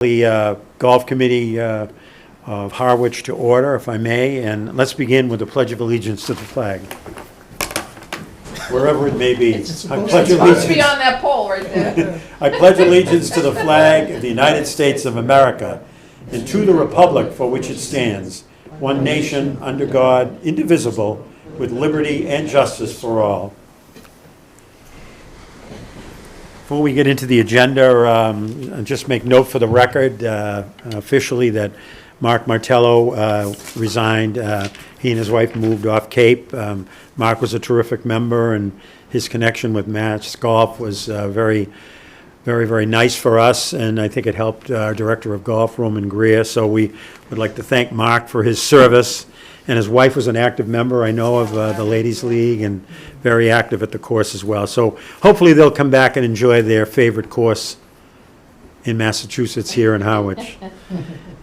The Golf Committee of Harwich to order, if I may, and let's begin with the Pledge of Allegiance to the flag. Wherever it may be. I pledge Supposed to be on that pole right there. I pledge allegiance to the flag of the United States of America and to the republic for which it stands, one nation, under God, indivisible, with liberty and justice for all. Before we get into the agenda, just make note for the record officially that Mark Martello resigned. He and his wife moved off Cape. Mark was a terrific member, and his connection with Match Golf was very nice for us, and I think it helped our Director of Golf, Roman Greer. So we would like to thank Mark for his service. And his wife was an active member, I know, of the Ladies League, and very active at the course as well. So hopefully they'll come back and enjoy their favorite course in Massachusetts here in Harwich.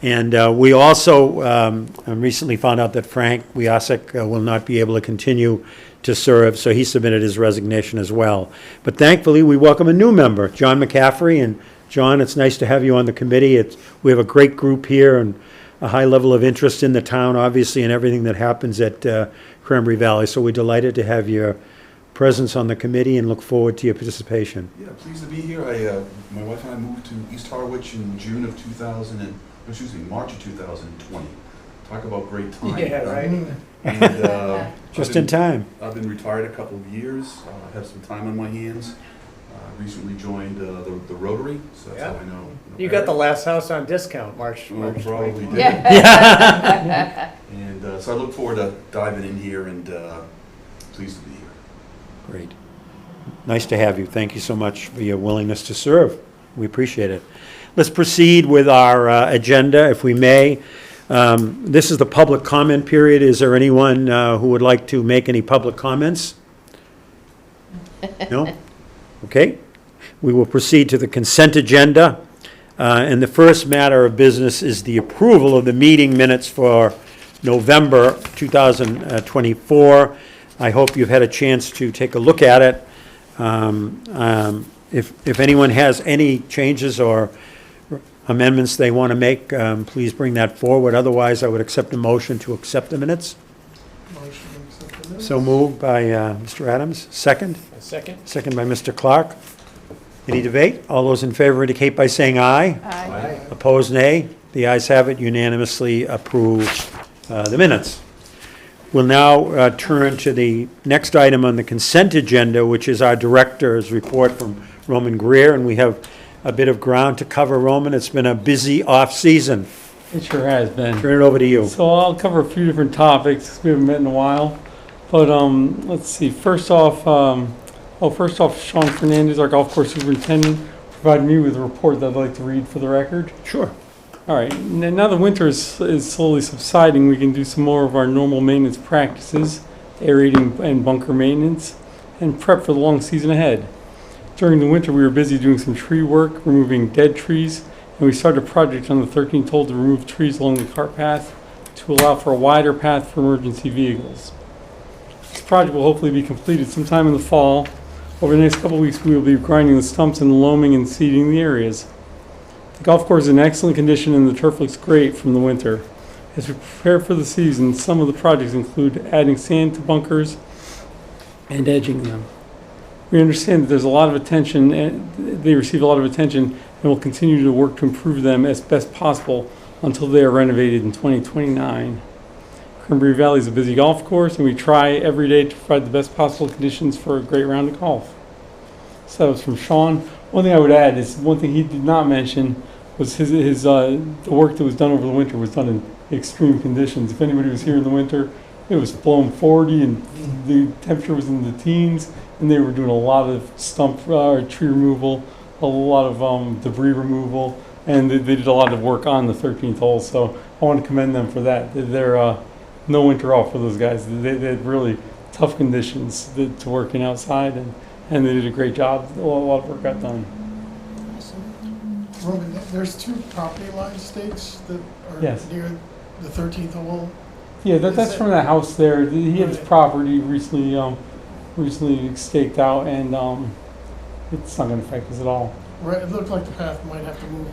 And we also recently found out that Frank Wiasek will not be able to continue to serve, so he submitted his resignation as well. But thankfully, we welcome a new member, John McCaffrey. And John, it's nice to have you on the committee. We have a great group here and a high level of interest in the town, obviously, and everything that happens at Cranberry Valley. So we're delighted to have your presence on the committee and look forward to your participation. Yeah, pleased to be here. My wife and I moved to East Harwich in March of 2020. Talk about great time. Yeah, right. And, Just in time. I've been retired a couple of years. I have some time on my hands. Recently joined the Rotary, so that's how I know. You got the last house on discount, March. Probably did. Yeah. And so I look forward to diving in here, and pleased to be here. Great. Nice to have you. Thank you so much for your willingness to serve. We appreciate it. Let's proceed with our agenda, if we may. This is the public comment period. Is there anyone who would like to make any public comments? No? Okay. We will proceed to the consent agenda. And the first matter of business is the approval of the meeting minutes for November 2024. I hope you've had a chance to take a look at it. If anyone has any changes or amendments they want to make, please bring that forward. Otherwise, I would accept a motion to accept the minutes. Motion to accept the minutes. So moved by Mr. Adams. Second? A second. Second by Mr. Clark. Any debate? All those in favor indicate by saying aye. Aye. Opposed, nay. The ayes have it, unanimously approved the minutes. We'll now turn to the next item on the consent agenda, which is our director's report from Roman Greer, and we have a bit of ground to cover. Roman, it's been a busy off-season. It sure has been. Turn it over to you. So I'll cover a few different topics. We haven't met in a while. But let's see. First off, Sean Fernandez, our golf course superintendent, provided me with a report that I'd like to read for the record. Sure. All right. Now the winter is slowly subsiding, we can do some more of our normal maintenance practices, aerating and bunker maintenance, and prep for the long season ahead. During the winter, we were busy doing some tree work, removing dead trees, and we started a project on the 13th hole to remove trees along the cart path to allow for a wider path for emergency vehicles. This project will hopefully be completed sometime in the fall. Over the next couple of weeks, we will be grinding the stumps and loaming and seeding the areas. The golf course is in excellent condition and the turf looks great from the winter. As we prepare for the season, some of the projects include adding sand to bunkers and edging them. We understand that there's a lot of attention, and they receive a lot of attention, and will continue to work to improve them as best possible until they are renovated in 2029. Cranberry Valley is a busy golf course, and we try every day to provide the best possible conditions for a great round of golf. So that was from Sean. One thing I would add is one thing he did not mention was the work that was done over the winter was done in extreme conditions. If anybody was here in the winter, it was blowing 40 and the temperature was in the teens, and they were doing a lot of stump tree removal, a lot of debris removal, and they did a lot of work on the 13th hole. So I want to commend them for that. They're no winter off for those guys. They had really tough conditions to work in outside, and they did a great job. A lot of work got done. Roman, there's two property line stakes that are Yes. near the 13th hole. Yeah, that's from the house there. He had his property recently staked out, and it's not going to affect us at all. Right, it looked like the path might have to move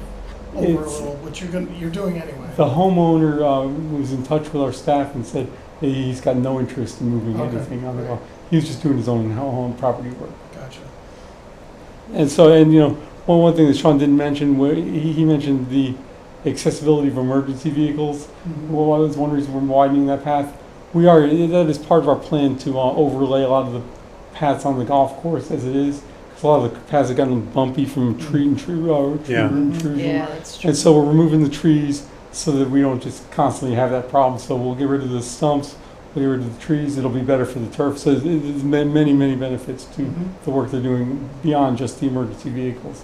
over a It's- little, which you're doing anyway. The homeowner was in touch with our staff and said that he's got no interest in moving Okay. anything on the golf. He was just doing his own home property work. Gotcha. And so, and you know, one thing that Sean didn't mention, where he mentioned the accessibility of emergency vehicles. Well, that was one reason we're widening that path. That is part of our plan to overlay a lot of the paths on the golf course as it is. 'Cause a lot of the paths have gotten bumpy from tree Yeah. intrusion. Yeah, that's true. And so we're removing the trees so that we don't just constantly have that problem. So we'll get rid of the stumps, we'll get rid of the trees, it'll be better for the turf. So there's many, many benefits to the work they're doing beyond just the emergency vehicles.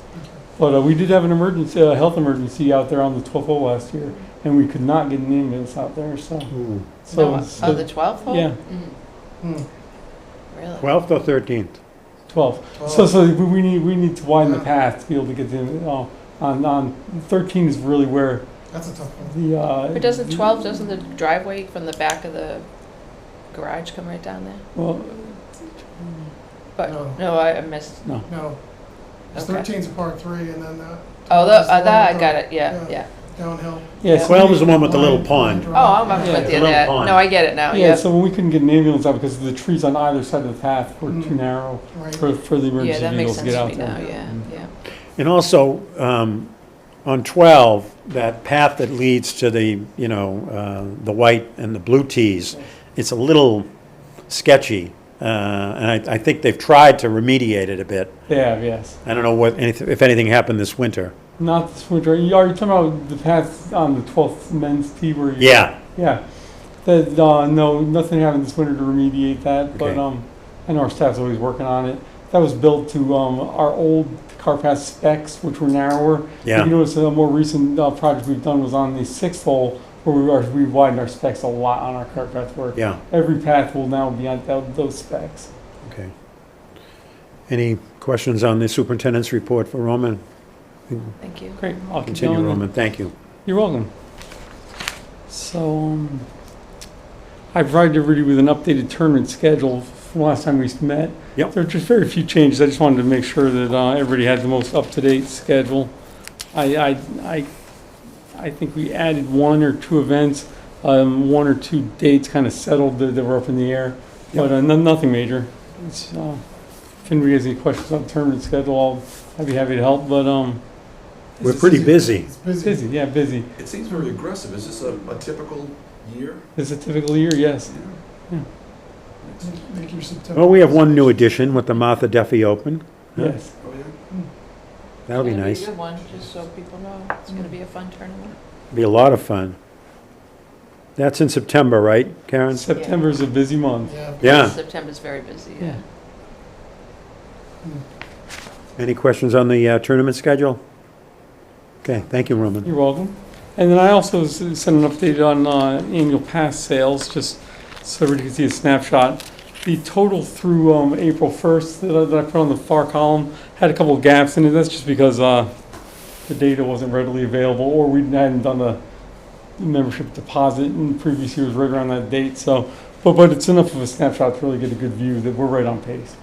But we did have an emergency, a health emergency out there on the 12th hole last year, and we could not get an ambulance out there, so. Ooh. No, oh, the 12th hole? Yeah, Hmm. Really? 12th or 13th? 12. Well, So we need to widen the path to be able to get to, on 13 is really where That's a tough one. the, But doesn't the driveway from the back of the garage come right down there? well, But, No. no, I missed. No. It's Okay. 13's a part 3, and then that. Oh, is the one that, I with got the it, yeah, yeah. yeah. Downhill. yeah, so 12 is the one with the little Line pond. drive. Oh, I'm Yeah, with the you little there. pond. No, I get it now, yeah, yeah. so when we couldn't get an ambulance out because the trees on either side of the path were too Mm. narrow Right. for the Yeah, emergency that makes vehicles to sense get to out me there. now, yeah, yeah. And also, on 12, that path that leads to the, the white and the blue tees, it's a little sketchy. And I think they've tried to remediate it a bit. They have, yes. I don't know if anything happened this winter. Not this winter. Are you talking about the path on the 12th men's tee where you? Yeah, Yeah. That, no, nothing happened this winter to remediate that, but, Okay. I know our staff's always working on it. That was built to, our old car path specs, which were narrower. yeah, You notice a more recent, project we've done was on the 6th hole, where we widened our specs a lot on our car path work. yeah, Every path will now be on those specs. okay. Any questions on the superintendent's report for Roman? Thank you. Great, I'll keep Continue, going then. Roman, thank you. You're welcome. So, I provided everybody with an updated tournament schedule from last time we met. Yep. There are just very few changes. I just wanted to make sure that everybody had the most up-to-date schedule. I think we added 1 or 2 events, 1 or 2 dates kind of settled that were up in the air, but nothing major. It's, if anybody has any questions on the tournament schedule, I'd be happy to help, but We're pretty busy. It's busy. busy, yeah, busy. It seems very aggressive. Is this a typical year? It's a typical year, yes. Make your September. Well, we have one new addition with the Martha Duffy Open. Yes. Oh, yeah? That'll be It's gonna nice. a good one, just so people know. It's gonna be a fun tournament. Be a lot of fun. That's in September, right, Karen? September's a busy month. Yeah. Yeah. September's very busy, yeah. Any questions on the tournament schedule? Okay, thank you, Roman. You're welcome. And then I also sent an update on annual pass sales, just so everybody can see a snapshot. The total through April 1st that I put on the far column had a couple of gaps in it. That's just because the data wasn't readily available, or we hadn't done a membership deposit in previous years right around that date. So, but it's enough of a snapshot to really get a good view that we're right on pace.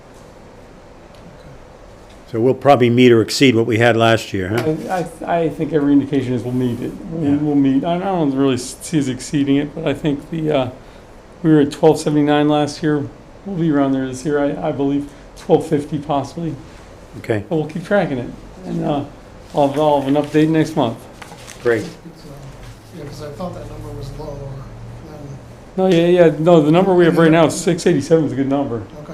So we'll probably meet or exceed what we had last year, huh? I think every indication is we'll meet it. We'll meet. I don't really see us exceeding it, but I think we were at 1279 last year. We'll be around there this year, I believe, 1250 possibly. Okay, But we'll keep tracking it, and I'll have an update next month. great. Yeah, because I thought that number was lower than, No, no. The number we have right now is 687 is a good number. okay.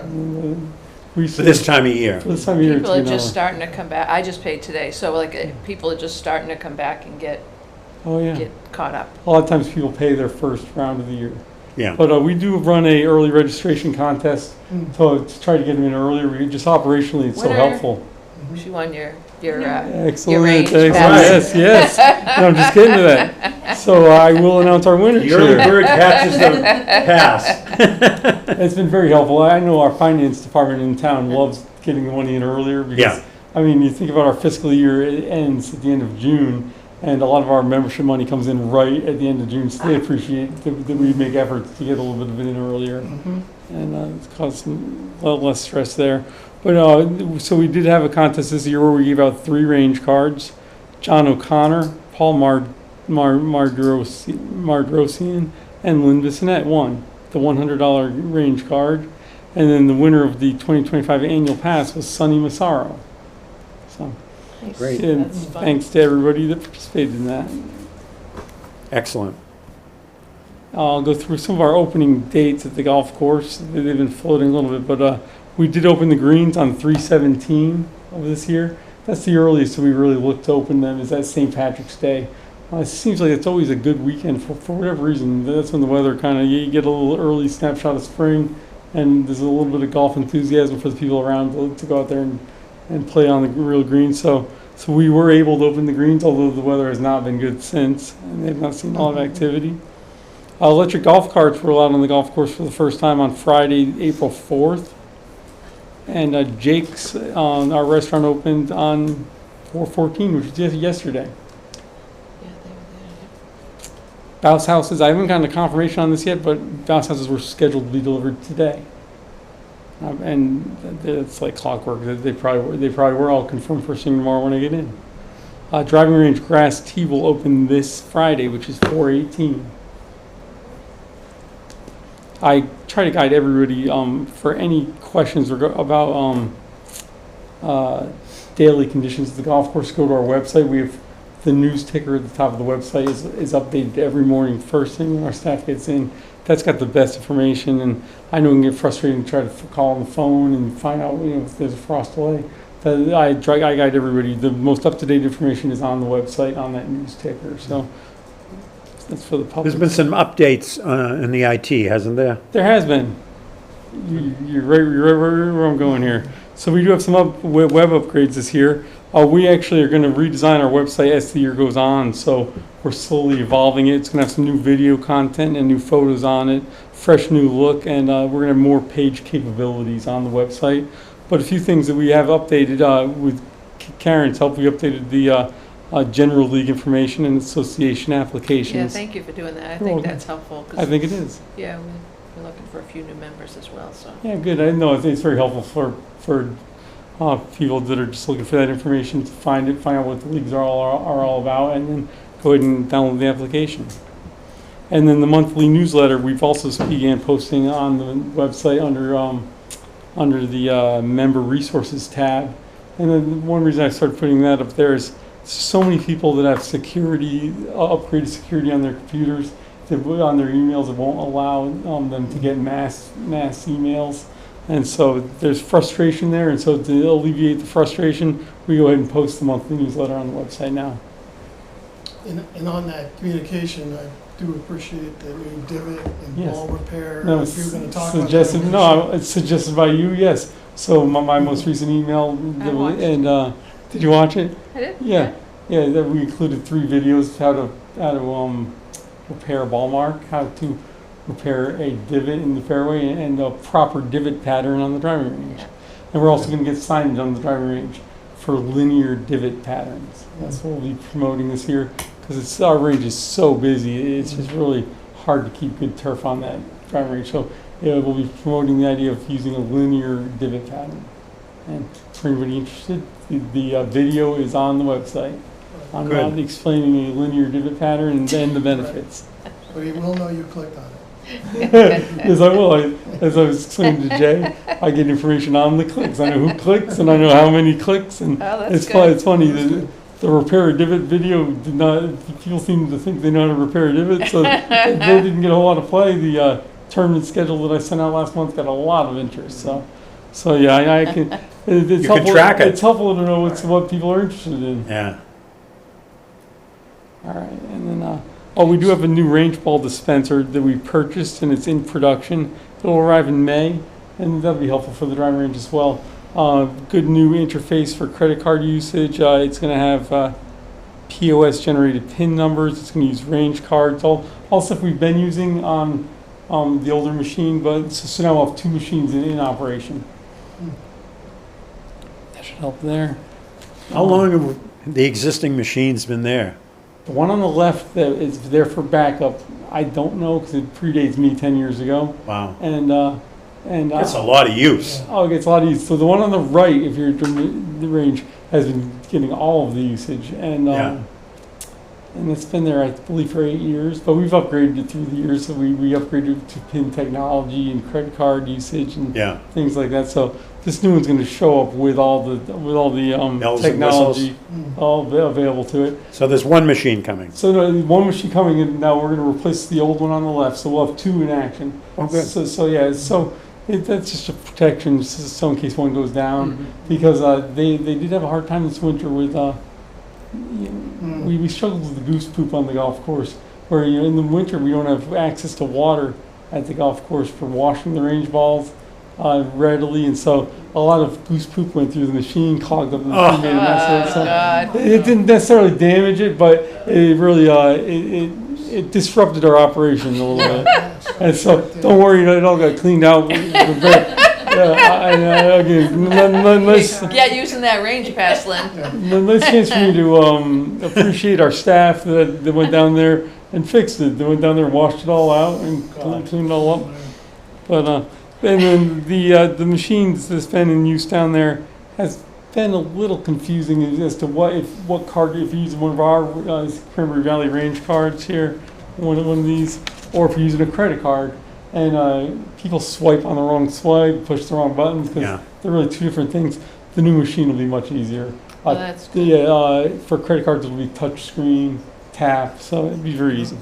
For this time of year. For this time of year, it's People a are good just number. starting to come back. I just paid today, so like, people are just starting to come back and get Oh yeah. caught up. A lot of times people pay their first round of the year. Yeah, But we do run a early registration contest Mm. to try to get them in earlier. Just operationally, it's so Winner. helpful. She won your Excellent. range Excellent. pass. Yes. No, I'm just getting to that. So I will announce our winners the early here. bird catches the pass. It's been very helpful. I know our finance department in town loves getting the money in earlier because, Yeah. I mean, you think about our fiscal year, it ends at the end of June, and a lot of our membership money comes in right at the end of June, so they appreciate that we make efforts to get a little bit of it in earlier, and it's caused a lot less stress there. But so we did have a contest this year where we gave out 3 range cards. John O'Connor Paul Mardrosian and Lynn Bissonette won the $100 range card. And then the winner of the 2025 annual pass was Sonny Massaro. So, Nice. Great. and That's fun. thanks to everybody that participated in that. Excellent. I'll go through some of our opening dates at the golf course. They've been floating a little bit, but we did open the greens on 3/17 of this year. That's the earliest we really look to open them, is that St. Patrick's Day. It seems like it's always a good weekend for whatever reason. That's when the weather kind of, you get a little early snapshot of spring, and there's a little bit of golf enthusiasm for the people around to go out there and play on the real greens. So we were able to open the greens, although the weather has not been good since, and they've not seen a lot of activity. Electric golf carts were allowed on the golf course for the first time on Friday, April 4th. And Jake's, our restaurant, opened on 4/14, which was just yesterday. Yeah, they were there. Bounce houses, I haven't gotten a confirmation on this yet, but bounce houses were scheduled to be delivered today. And it's like clockwork. They probably were all confirmed first thing tomorrow when I get in. Driving range grass tee will open this Friday, which is 4/18. I try to guide everybody for any questions about daily conditions of the golf course. Go to our website. We have the news ticker at the top of the website is updated every morning, first thing when our staff gets in. That's got the best information, and I know it can get frustrating to try to call on the phone and find out if there's a frost delay. I guide everybody. The most up-to-date information is on the website on that news ticker. So that's for the public. There's been some updates in the IT, hasn't there? There has been. You're right where I'm going here. So we do have some web upgrades this year. We actually are going to redesign our website as the year goes on. So we're slowly evolving it. It's going to have some new video content and new photos on it, fresh new look, and we're going to have more page capabilities on the website. But a few things that we have updated with Karen's help, we updated the General League information and association applications. Yeah, thank you for doing that. I You're think welcome. that's helpful. 'Cause, I think it is. yeah, we're looking for a few new members as well, so. Yeah, good. I know it's very helpful for people that are just looking for that information to find out what the leagues are all about, and then go ahead and download the application. And then the monthly newsletter, we've also began posting on the website under the member resources tab. And then one reason I started putting that up there is so many people that have security, upgraded security on their computers, on their emails, that won't allow them to get mass emails. And so there's frustration there, and so to alleviate the frustration, we go ahead and post the monthly newsletter on the website now. And on that communication, I do appreciate the new divot and Yes. ball repair. No, If you're it's gonna talk about suggested. that, No, it's suggested by you. Yes. So my most recent email, I watched and did you watch it? I did? Yeah. That we included 3 videos how to repair a ball mark, how to repair a divot in the fairway, and a proper divot pattern on the driving range. Yeah. And we're also going to get signage on the driving range for linear divot patterns. That's what we'll be promoting this year, because our range is so busy. It's just really hard to keep good turf on that driving range. So we'll be promoting the idea of using a linear divot pattern. And for anybody interested, the video is on the website. I'm Good. not explaining a linear divot pattern and then the benefits. But he will know you clicked on it. Yes, I will. As I was explaining to Jay, I get information on the clicks. I know who clicks, and I know how many clicks, and Oh, that's it's good. it's funny. The repair a divot video did not. People seem to think they know how to repair a divot, so they didn't get a whole lot of play. The tournament schedule that I sent out last month got a lot of interest. So yeah, I can. It's You can helpful. track it. It's helpful to know what people are interested in. Yeah. All right, and then we do have a new range ball dispenser that we purchased, and it's in production. It'll arrive in May, and that'll be helpful for the driving range as well. Good new interface for credit card usage. It's going to have POS generated PIN numbers. It's going to use range cards. All stuff we've been using on the older machine, but so now we'll have 2 machines in operation. That should help there. How long have the existing machines been there? The one on the left that is there for backup, I don't know because it predates me 10 years ago. Wow. And That's a lot of use. it gets a lot of use. So the one on the right, if you're in the range, has been getting all of the usage. And Yeah. and it's been there, I believe, for 8 years. But we've upgraded it through the years, so we upgraded to PIN technology and credit card usage and Yeah. things like that. So this new one's going to show up with all the Bells and technology Mm. all available to it. So there's one machine coming. So one machine coming in now. We're going to replace the old one on the left, so we'll have two in action. Oh, good. That's just a protection, just so in case one goes down, Mhm. because they did have a hard time this winter with Mm. we struggled with the goose poop on the golf course, where in the winter we don't have access to water at the golf course for washing the range balls readily, and so a lot of goose poop went through the machine, clogged up the machine, made a mess of it. So God. it didn't necessarily damage it, but it really it disrupted our operation a little bit. And so don't worry, it all got cleaned out. Yeah, using that range pass, Lynn. Nice chance for me to appreciate our staff that went down there and fixed it. They went down there and washed it all out and cleaned it all up. But and then the machines that's been in use down there has been a little confusing as to what card, if you're using one of our Cranberry Valley range cards here, one of these, or if you're using a credit card, and people swipe on the wrong swipe, push the wrong buttons, because Yeah. they're really two different things. The new machine will be much easier. Oh, that's good. Yeah, for credit cards it'll be touch screen, tap, so it'd be very easy.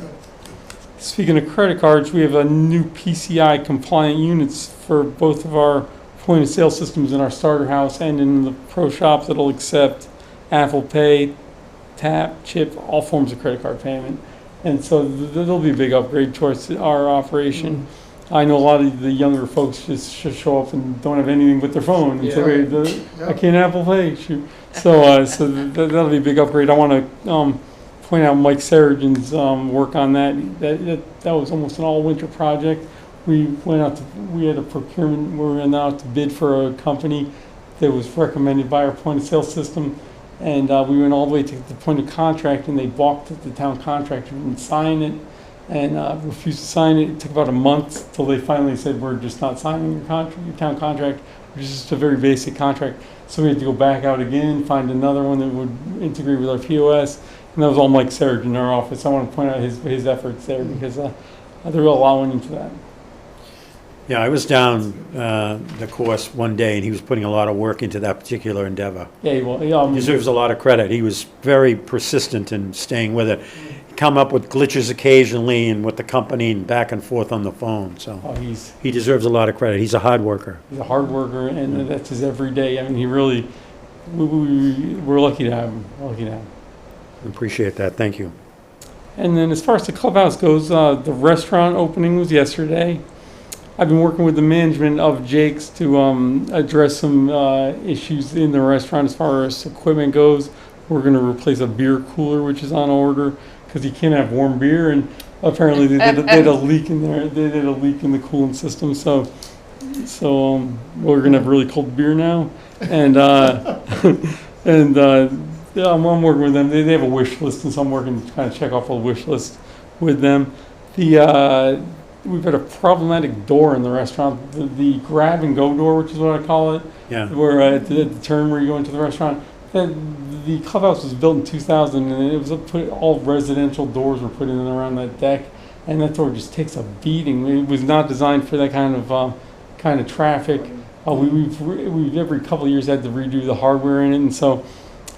Speaking of credit cards, we have a new PCI compliant units for both of our point of sale systems in our starter house and in the pro shops that'll accept Apple Pay, tap, chip, all forms of credit card payment. And so there'll be a big upgrade towards our operation. I know a lot of the younger folks just show up and don't have anything but their phone and say, Yeah. "Wait, I can't Apple Pay." Shoot. So that'll be a big upgrade. I want to point out Mike Saragin's work on that. That was almost an all-winter project. We had a procurement. We went out to bid for a company that was recommended by our point of sale system, and we went all the way to the point of contract, and they balked at the town contractor and signed it, and refused to sign it. It took about a month till they finally said, "We're just not signing your town contract, which is just a very basic contract." So we had to go back out again, find another one that would integrate with our POS, and that was all Mike Sargent in our office. I want to point out his efforts there because they're allowing into that. Yeah, I was down the course one day, and he was putting a lot of work into that particular endeavor. Yeah, well, He deserves a lot of credit. He was very persistent in staying with it. He'd come up with glitches occasionally and with the company and back and forth on the phone, so he's he deserves a lot of credit. He's a hard worker. a hard worker, and that's his every day. I mean, he really, we're lucky to have him. Lucky to have him. Appreciate that. Thank you. And then as far as the clubhouse goes, the restaurant opening was yesterday. I've been working with the management of Jake's to address some issues in the restaurant as far as equipment goes. We're going to replace a beer cooler, which is on order, because you can't have warm beer, and apparently they had a leak in there. They did a leak in the cooling system, so we're going to have really cold beer now. And I'm working with them. They have a wish list, and so I'm working to kind of check off a wish list with them. We've got a problematic door in the restaurant, the grab and go door, which is what I call it. Yeah. Where at the turn where you go into the restaurant. The clubhouse was built in 2000, and it was all residential doors were put in around that deck, and that door just takes a beating. It was not designed for that kind of traffic. We've every couple of years had to redo the hardware in it, and so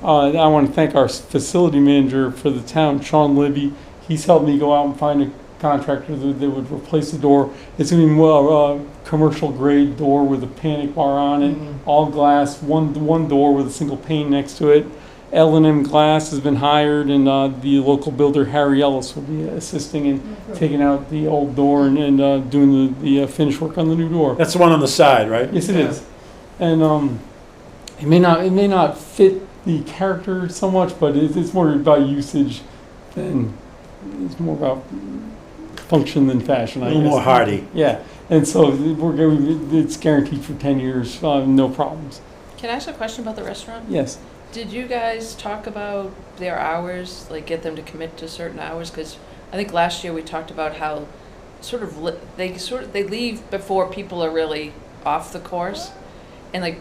I want to thank our facility manager for the town, Sean Libby. He's helped me go out and find a contractor that would replace the door. It's going to be a commercial grade door with a panic bar on it, all glass, one door with a single pane next to it. L&M Glass has been hired, and the local builder Harry Ellis will be assisting in taking out the old door and doing the finish work on the new door. That's the one on the side, right? Yes, it is. And it may not fit the character so much, but it's more about usage than it's more about function than fashion, I A guess. little more hardy. Yeah, and so it's guaranteed for 10 years, no problems. Can I ask a question about the restaurant? Yes. Did you guys talk about their hours, like get them to commit to certain hours? Because I think last year we talked about how they leave before people are really off the course, and like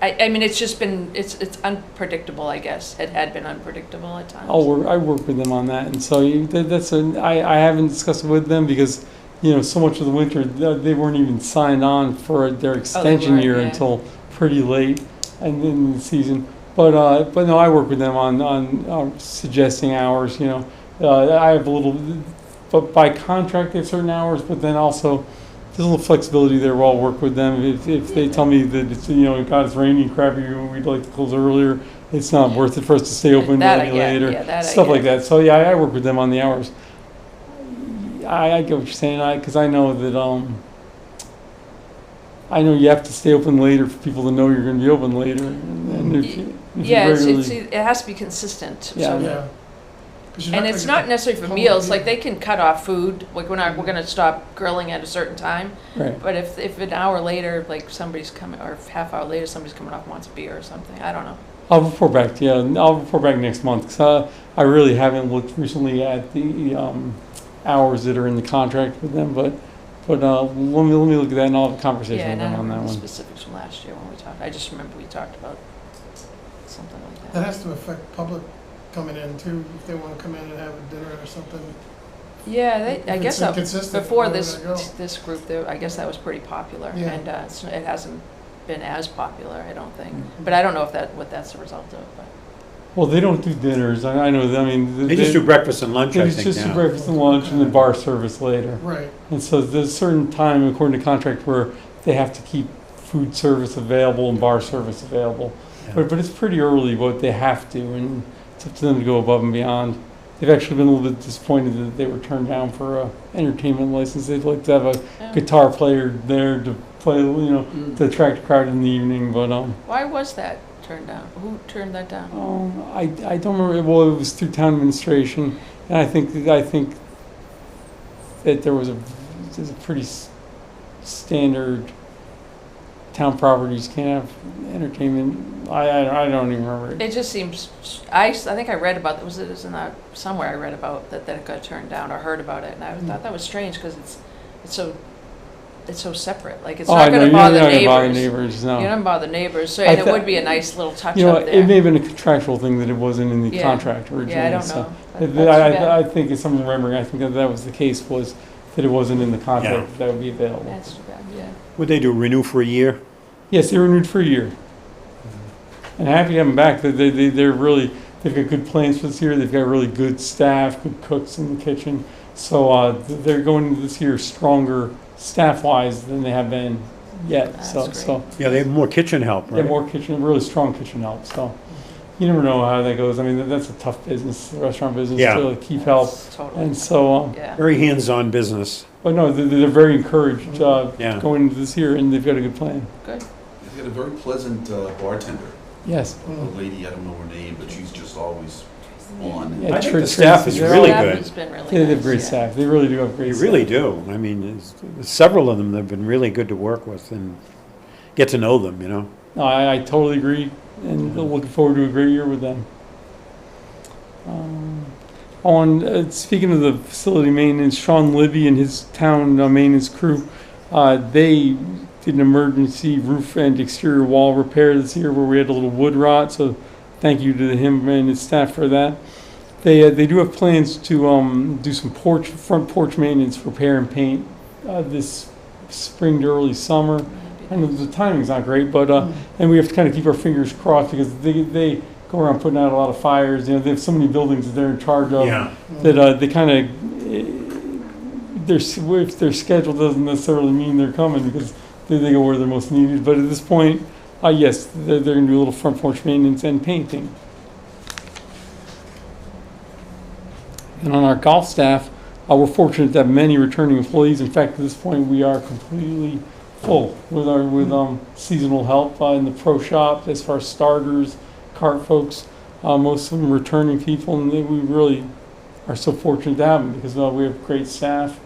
I mean, it's just been, it's unpredictable, I guess. It had been unpredictable at times. I work with them on that, and so I haven't discussed it with them because, so much of the winter, they weren't even signed on for their extension weren't, year yeah. until pretty late in the season. But no, I work with them on suggesting hours, I have a little, but by contract they have certain hours, but then also there's a little flexibility there where I'll work with them. If they tell me that it's, God, it's raining, crappy, we'd like to close earlier, it's not worth it for us to stay open That I any get, later, yeah, that I stuff get. like that. So yeah, I work with them on the hours. I get what you're saying, because I know that I know you have to stay open later for people to know you're going to be open later. And if you Yeah, regularly- it has to be consistent. Yeah. So- Yeah. 'Cause you're And gonna it's get not necessarily for full meals, people. like they can cut off food, like we're gonna stop grilling at a certain time. Right. But if an hour later, like somebody's coming, or half hour later, somebody's coming off wants a beer or something, I don't know. I'll report back. Yeah, I'll report back next month. 'Cause, I really haven't looked recently at the hours that are in the contract with them, but let me look at that and I'll have a conversation Yeah, with and I them don't on that remember the one. specifics from last year when we talked, I just remember we talked about something like That that. has to affect public coming in too, if they wanna come in and have a dinner or something. Yeah, If I guess it's that- inconsistent, before where would this, I go? this group, I guess that was pretty popular. Yeah. And it hasn't been as popular, I don't think. Mm-hmm. But I don't know what that's the result of, but. Well, they don't do dinners. I know. I mean, They just do breakfast and lunch, I It's think, just now. breakfast and lunch and then bar service later. Right, And so there's a certain time according to contract where they have to keep food service available and bar service available. Yeah. But it's pretty early what they have to, and it's up to them to go above and beyond. They've actually been a little bit disappointed that they were turned down for a entertainment license. They'd like to have a Yeah. guitar player there to play, to attract a crowd in the evening. But Why was that turned down? Who turned that down? I don't remember. Well, it was through town administration, and I think that there's a pretty standard town properties can't have entertainment. I don't even remember it. It just seems, I think I read about, was it in that, somewhere I read about that it got turned down or heard about it, and I thought that was strange because it's so separate, like it's Oh, not I know, gonna you're bother not gonna bother neighbors. neighbors, no. You don't bother neighbors, so, I and it thought- would be a nice little touch You know, up it there. may have been a contractual thing that it wasn't in the Yeah. contract originally. Yeah, I don't so know. I, That's I, too bad. I think if I'm remembering, I think that was the case, was that it wasn't in the contract Yeah. that would be available. That's too bad, yeah. Would they do renew for a year? Yes, they renewed for a year. And happy to have them back. They're really, they've got good plans for this year. They've got really good staff, good cooks in the kitchen. So they're going into this year stronger staff-wise than they have been yet. That's So, great. so Yeah, they have more kitchen help, they have right? more kitchen, really strong kitchen help. So you never know how that goes. I mean, that's a tough business, the restaurant business, Yeah. to keep help. That's Totally. And so, Yeah. Very hands-on business. but no, they're very encouraged Yeah. going into this year, and they've got a good plan. Good. They've got a very pleasant bartender. Yes. A lady, I don't know her name, but she's just always on. Yeah, I think Tr- the staff Tracy, is they're really all- good. Staff has been really They have nice, great yeah. staff. They really do have great You staff. really do. I mean, several of them have been really good to work with and get to know them, No, I totally agree, and looking forward to a great year with them. Speaking of the facility maintenance, Sean Libby and his town maintenance crew, they did an emergency roof and exterior wall repair this year where we had a little wood rot. So, thank you to him and his staff for that. They do have plans to do some front porch maintenance, repair and paint this spring to early summer. I know the timing's not great, but and we have to kind of keep our fingers crossed because they go around putting out a lot of fires. They have so many buildings that they're in charge of that they kind of if their schedule doesn't necessarily mean they're coming because they go where they're most needed. But at this point, yes, they're going to do a little front porch maintenance and painting. And on our golf staff, we're fortunate to have many returning employees. In fact, at this point, we are completely full with seasonal help in the pro shop as far as starters, cart folks, most of them returning people, and we really are so fortunate to have them because we have great staff.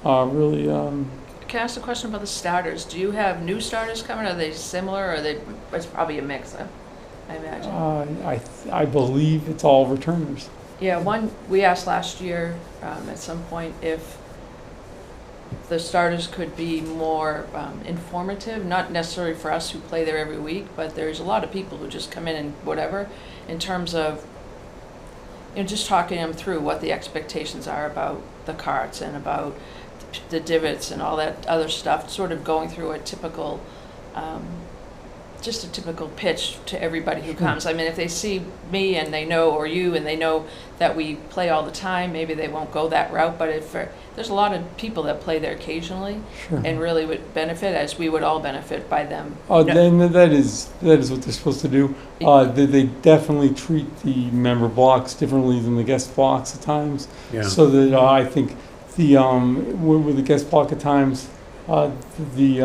Really, Can I ask a question about the starters? Do you have new starters coming? Are they similar, or are they? It's probably a mix, I imagine. I believe it's all returners. Yeah, one we asked last year at some point if the starters could be more informative, not necessarily for us who play there every week, but there's a lot of people who just come in and whatever, in terms of, just talking them through what the expectations are about the carts and about the divots and all that other stuff, sort of going through a typical, just a typical pitch to everybody who comes. I mean, if they see me and they know, or you, and they know that we play all the time, maybe they won't go that route, but if there's a lot of people that play there occasionally Sure. and really would benefit, as we would all benefit by them. Then that is what they're supposed to do. They definitely treat the member blocks differently than the guest blocks at times. Yeah. So that I think with the guest block at times, the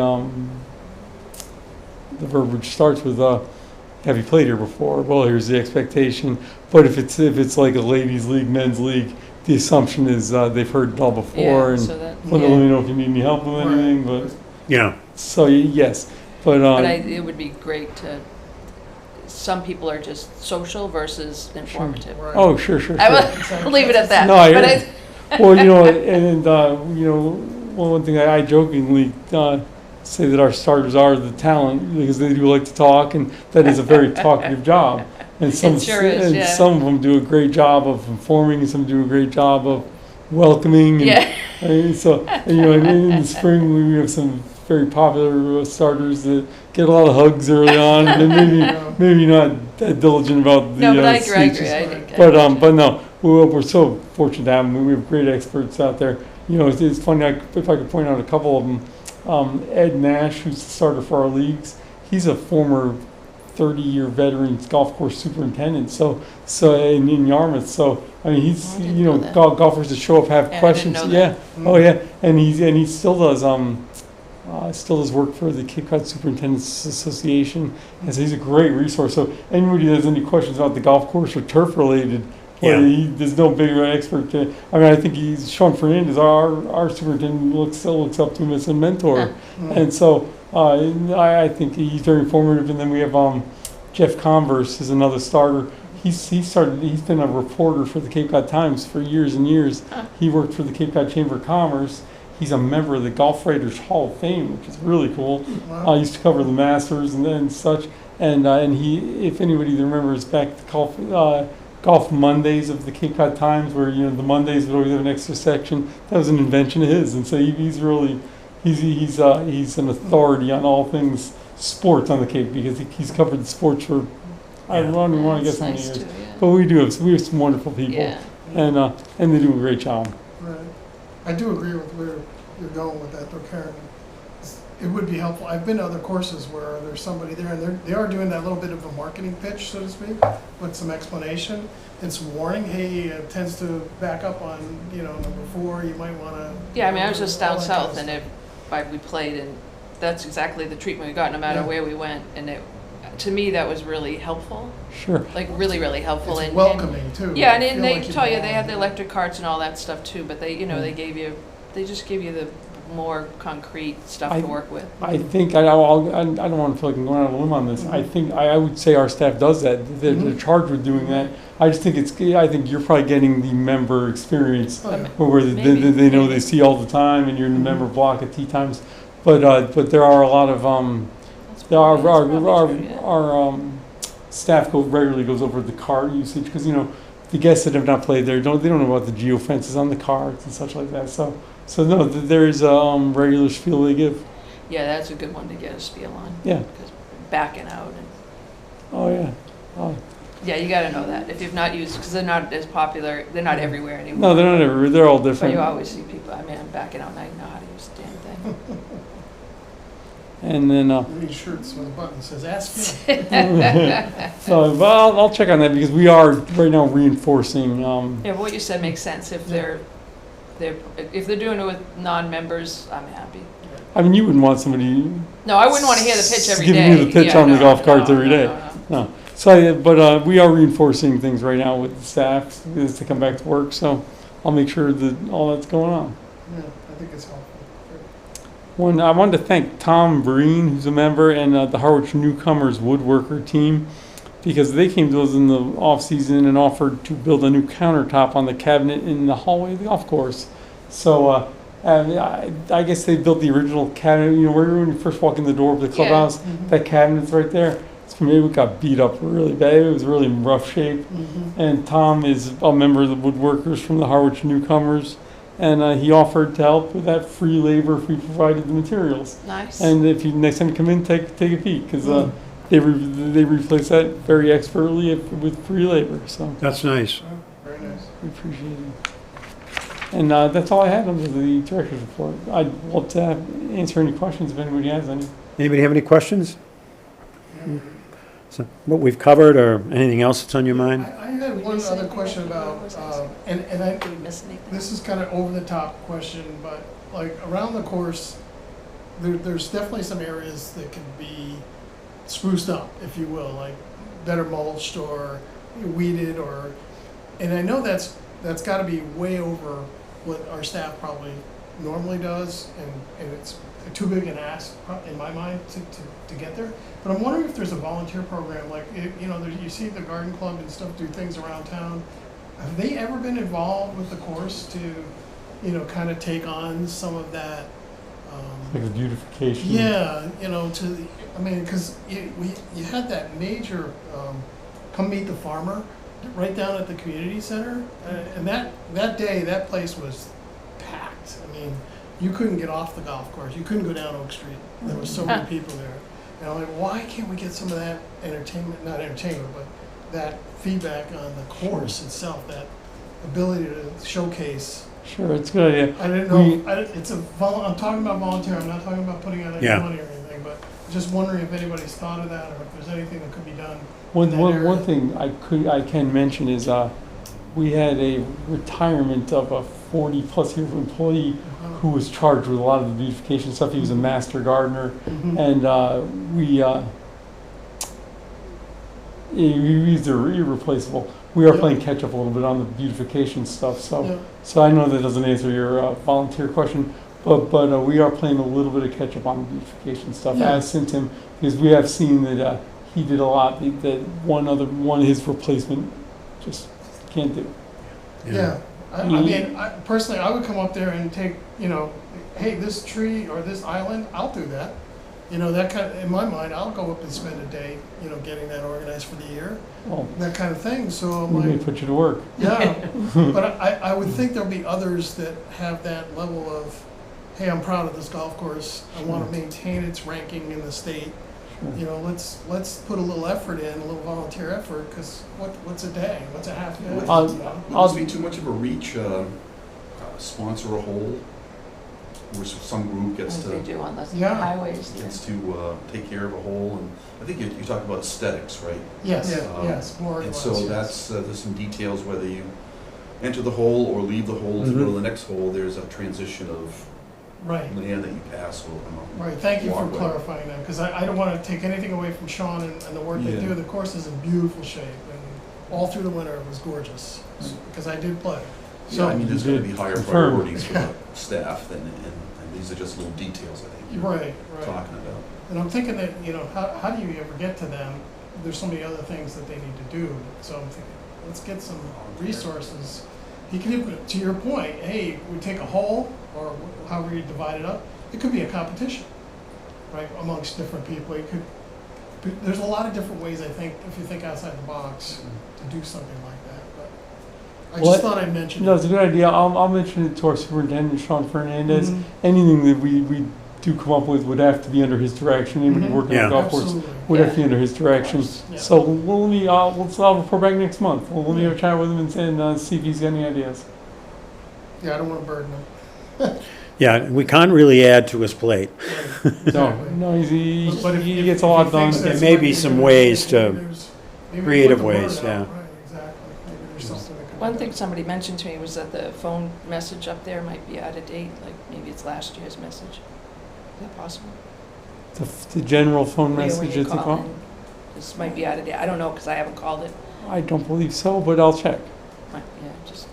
verbiage starts with, "Have you played here before?" Well, here's the expectation. But if it's like a ladies' league, men's league, the assumption is they've heard it all before, Yeah, and so that, let me know if you need any help with anything. But Yeah. so yes, but it would be great to. Some people are just social versus informative. Right. oh sure. I will leave it at that. No, I But hear well, one thing I jokingly say that our starters are the talent because they do like to talk, and that is a very talkative job. And some It sure is, and yeah. some of them do a great job of informing, and some do a great job of welcoming. And, Yeah. and so in the spring we have some very popular starters that get a lot of hugs early on, and maybe not that diligent about the No, but I agree. speeches. I think. But no, we're so fortunate to have them. We have great experts out there. It's funny, if I could point out a couple of them. Ed Nash, who's the starter for our leagues, he's a former 30-year veteran golf course superintendent. So in Yarmouth. So I mean, he's I didn't know that. golfers that show up have Yeah, I questions. didn't know that. Yeah. Oh yeah, and he still does work for the Cape Cod Superintendents Association, and so he's a great resource. So anybody that has any questions about the golf course or turf related, Yeah. there's no bigger expert. I think Sean Fernandez, our superintendent, still looks up to him as a mentor, and so I think he's very informative. And then we have Jeff Converse is another starter. He's been a reporter for the Cape Cod Times for years and years. He worked for the Cape Cod Chamber of Commerce. He's a member of the Golf Writers Hall of Fame, which is really cool. Wow. I used to cover the Masters and such. And he, if anybody remembers back to Golf Mondays of the Cape Cod Times, where the Mondays would always have an extra section. That was an invention of his, and so he's an authority on all things sports on the Cape because he's covered the sports for I don't even want to guess how many That's nice years. too, yeah. But we have some wonderful people, Yeah. and they do a great job. Right. I do agree with where you're going with that, though, Karen. It would be helpful. I've been to other courses where there's somebody there, and they are doing that little bit of a marketing pitch, so to speak, with some explanation and some warning. Hey, it tends to back up on, number 4. You might want to. Yeah, I mean, I was just down south, and we played, and that's exactly the treatment we got, no matter Yeah. where we went, and to me, that was really helpful, Sure. like really, really helpful. It's and welcoming too. Yeah, You and feel they like you tell you they belong have the there. electric carts and all that stuff too, but they just give you the more concrete stuff I- to work with. I think I don't want to feel like I'm going out on a limb on this. I think I would say our staff does that. They're charged with doing that. I just think I think you're probably getting the member experience Oh, yeah. where Maybe. they know they see all the time, and you're in the member block at tea times. But there are a lot of That's our probably true, yeah. our staff regularly goes over the cart usage because the guests that have not played there they don't know about the geofences on the carts and such like that. So no, there is a regular spiel they give. Yeah, that's a good one to get a spiel on. Yeah. Because backing out and. Oh yeah. Yeah, you got to know that if you've not used, because they're not as popular. They're not everywhere anymore. No, they're not everywhere. They're all But different. you always see people. I mean, I'm backing out, and I know how to use the damn thing. And then You need shirts with a button that says "Ask you." so but I'll check on that because we are right now reinforcing. Yeah, but what you said makes sense. If they're doing it with non-members, I'm happy. I mean, you wouldn't want somebody No, I wouldn't want to hear the pitch every day. giving you the pitch Yeah, on the no, golf carts no, every no, day. no, no. No. So, but we are reinforcing things right now with the staff as they come back to work. So I'll make sure that all that's going on. Yeah, I think it's helpful. I wanted to thank Tom Breen, who's a member, and the Harwich Newcomers Woodworker team, because they came to us in the off season and offered to build a new countertop on the cabinet in the hallway of the golf course. So I guess they built the original cabinet, where when you first walk in the door of the clubhouse, that cabinet's right there. For me, it got beat up really bad. It was really in rough shape. And Tom is a member of the woodworkers from the Harwich Newcomers, and he offered to help with that free labor if we provided the materials. Nice. And if you next time you come in, take a peek, because they replace that very expertly with free labor. So That's nice. Very nice. we appreciate it. And that's all I had under the director's report. I'd love to answer any questions if anybody has any. Anybody have any questions? So, what we've covered, or anything else that's on your mind? I had one other question about, and Did we miss anything? this is kind of over the top question, but like around the course, there's definitely some areas that could be spruced up, if you will, like better mulched or weeded, and I know that's got to be way over what our staff probably normally does, and it's too big an ask in my mind to get there. But I'm wondering if there's a volunteer program, like, you see the garden club and stuff do things around town. Have they ever been involved with the course to, kind of take on some of that? Like the beautification. Yeah, because you had that major come meet the farmer right down at the community center, and that day that place was packed. I mean, you couldn't get off the golf course. You couldn't go down Oak Street. There were so many people there. And I'm like, why can't we get some of that not entertainment, but that feedback on the course itself, that ability to showcase. Sure, it's a good idea. I didn't know, I'm talking about volunteer, I'm not talking about putting out any Yeah. money or anything, but just wondering if anybody's thought of that, or if there's anything that could be done. One thing I can mention is we had a retirement of a 40-plus year employee who was charged with a lot of the beautification stuff. He was a master gardener, and he's irreplaceable. We are playing catch up a little bit on the beautification stuff, so I know that doesn't answer your volunteer question, but we are playing a little bit of catch up on the beautification stuff as sent him, because we have seen that he did a lot that one his replacement just can't do. Yeah. I mean, personally, I would come up there and take, hey, this tree or this island, I'll do that. That kind of, in my mind, I'll go up and spend a day, getting that organized for the year, Well, that kind of thing. So I'm we may like, put you to work. yeah. But I would think there'll be others that have that level of, hey, I'm proud of this golf course. I want to maintain its ranking in the state. Sure. Let's put a little effort in, a little volunteer effort, because what's a day? What's a half day? Would this be too much of a reach, sponsor a hole, where some group gets They to, do on the Yeah. highways. gets to take care of a hole? And I think you talk about aesthetics, right? Yes, Yeah. yes, more or And less, so yes. that's, there's some details, whether you enter the hole or leave the hole to go to the next hole, there's a transition of Right. land that you pass or, Right, thank you for walkway. clarifying that, because I don't want to take anything away from Sean and the work they Yeah. do. The course is in beautiful shape, and all through the winter it was gorgeous, because I did play. So, I mean, there's gonna be higher Confirmed. priorities for the staff, and these are just little details, I think, you're Right, right. talking about. And I'm thinking that, how do you ever get to them? There's so many other things that they need to do, so I'm thinking, let's get some resources. You can even, to your point, hey, we take a hole, or however you divide it up, it could be a competition, right, amongst different people. There's a lot of different ways, I think, if you think outside the box, to do something like that, but I just thought I'd mention No, it. it's a good idea. I'll mention it to our superintendent, Sean Fernandez. Mhm. Anything that we do come up with would have to be under his direction. Anybody Mhm. working on Yeah. the golf course Absolutely. would have to be under his direction. Yeah. So I'll report back next month. Let me have a chat with him and see if he's got any ideas. Yeah, I don't want to burden them. Yeah, we can't really add to his plate. Exactly. No, he But if- he if- gets a if lot he done. thinks There that's may what be you some do, ways to- maybe creative put the word ways, out. yeah. Right, exactly. Maybe there's something that could be One done. thing somebody mentioned to me was that the phone message up there might be out of date, like maybe it's last year's message. Is that possible? The general phone When message you at the call call. in. This might be out of date. I don't know, because I haven't called it. I don't believe so, but I'll check. Yeah, just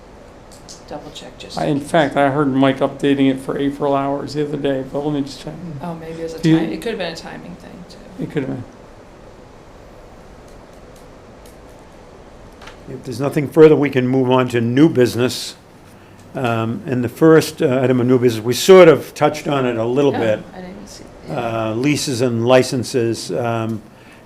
double check just. In fact, I heard Mike updating it for April hours the other day, but let me just check. Oh, maybe it's a Do you- time, it could have been a timing thing too. It could have been. If there's nothing further, we can move on to new business. And the first item of new business, we sort of touched on it a little Yeah, bit, I didn't see. Yeah. leases and licenses.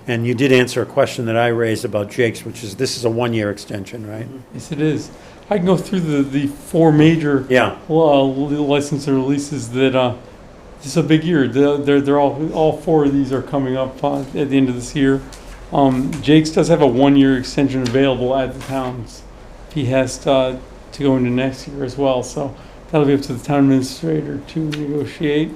And you did answer a question that I raised about Jake's, which is, this is a one-year extension, right? Yes, it is. I can go through the four major Yeah, license or releases that, this is a big year. They're all four of these are coming up at the end of this year. Jake's does have a one-year extension available at the towns. He has to go into next year as well, so that'll be up to the town administrator to negotiate.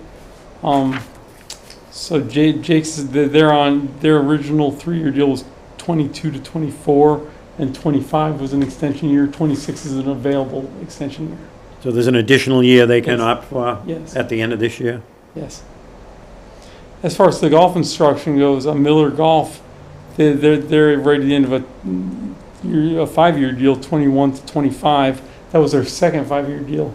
So Jake's, they're on, their original 3-year deal was 22 to 24, and 25 was an extension year, 26 is an available extension year. so there's an additional year they can Yes. opt for Yes. at the end of this year? Yes. As far as the golf instruction goes, Miller Golf, they're right at the end of a 5-year deal, 21 to 25. That was their second 5-year deal.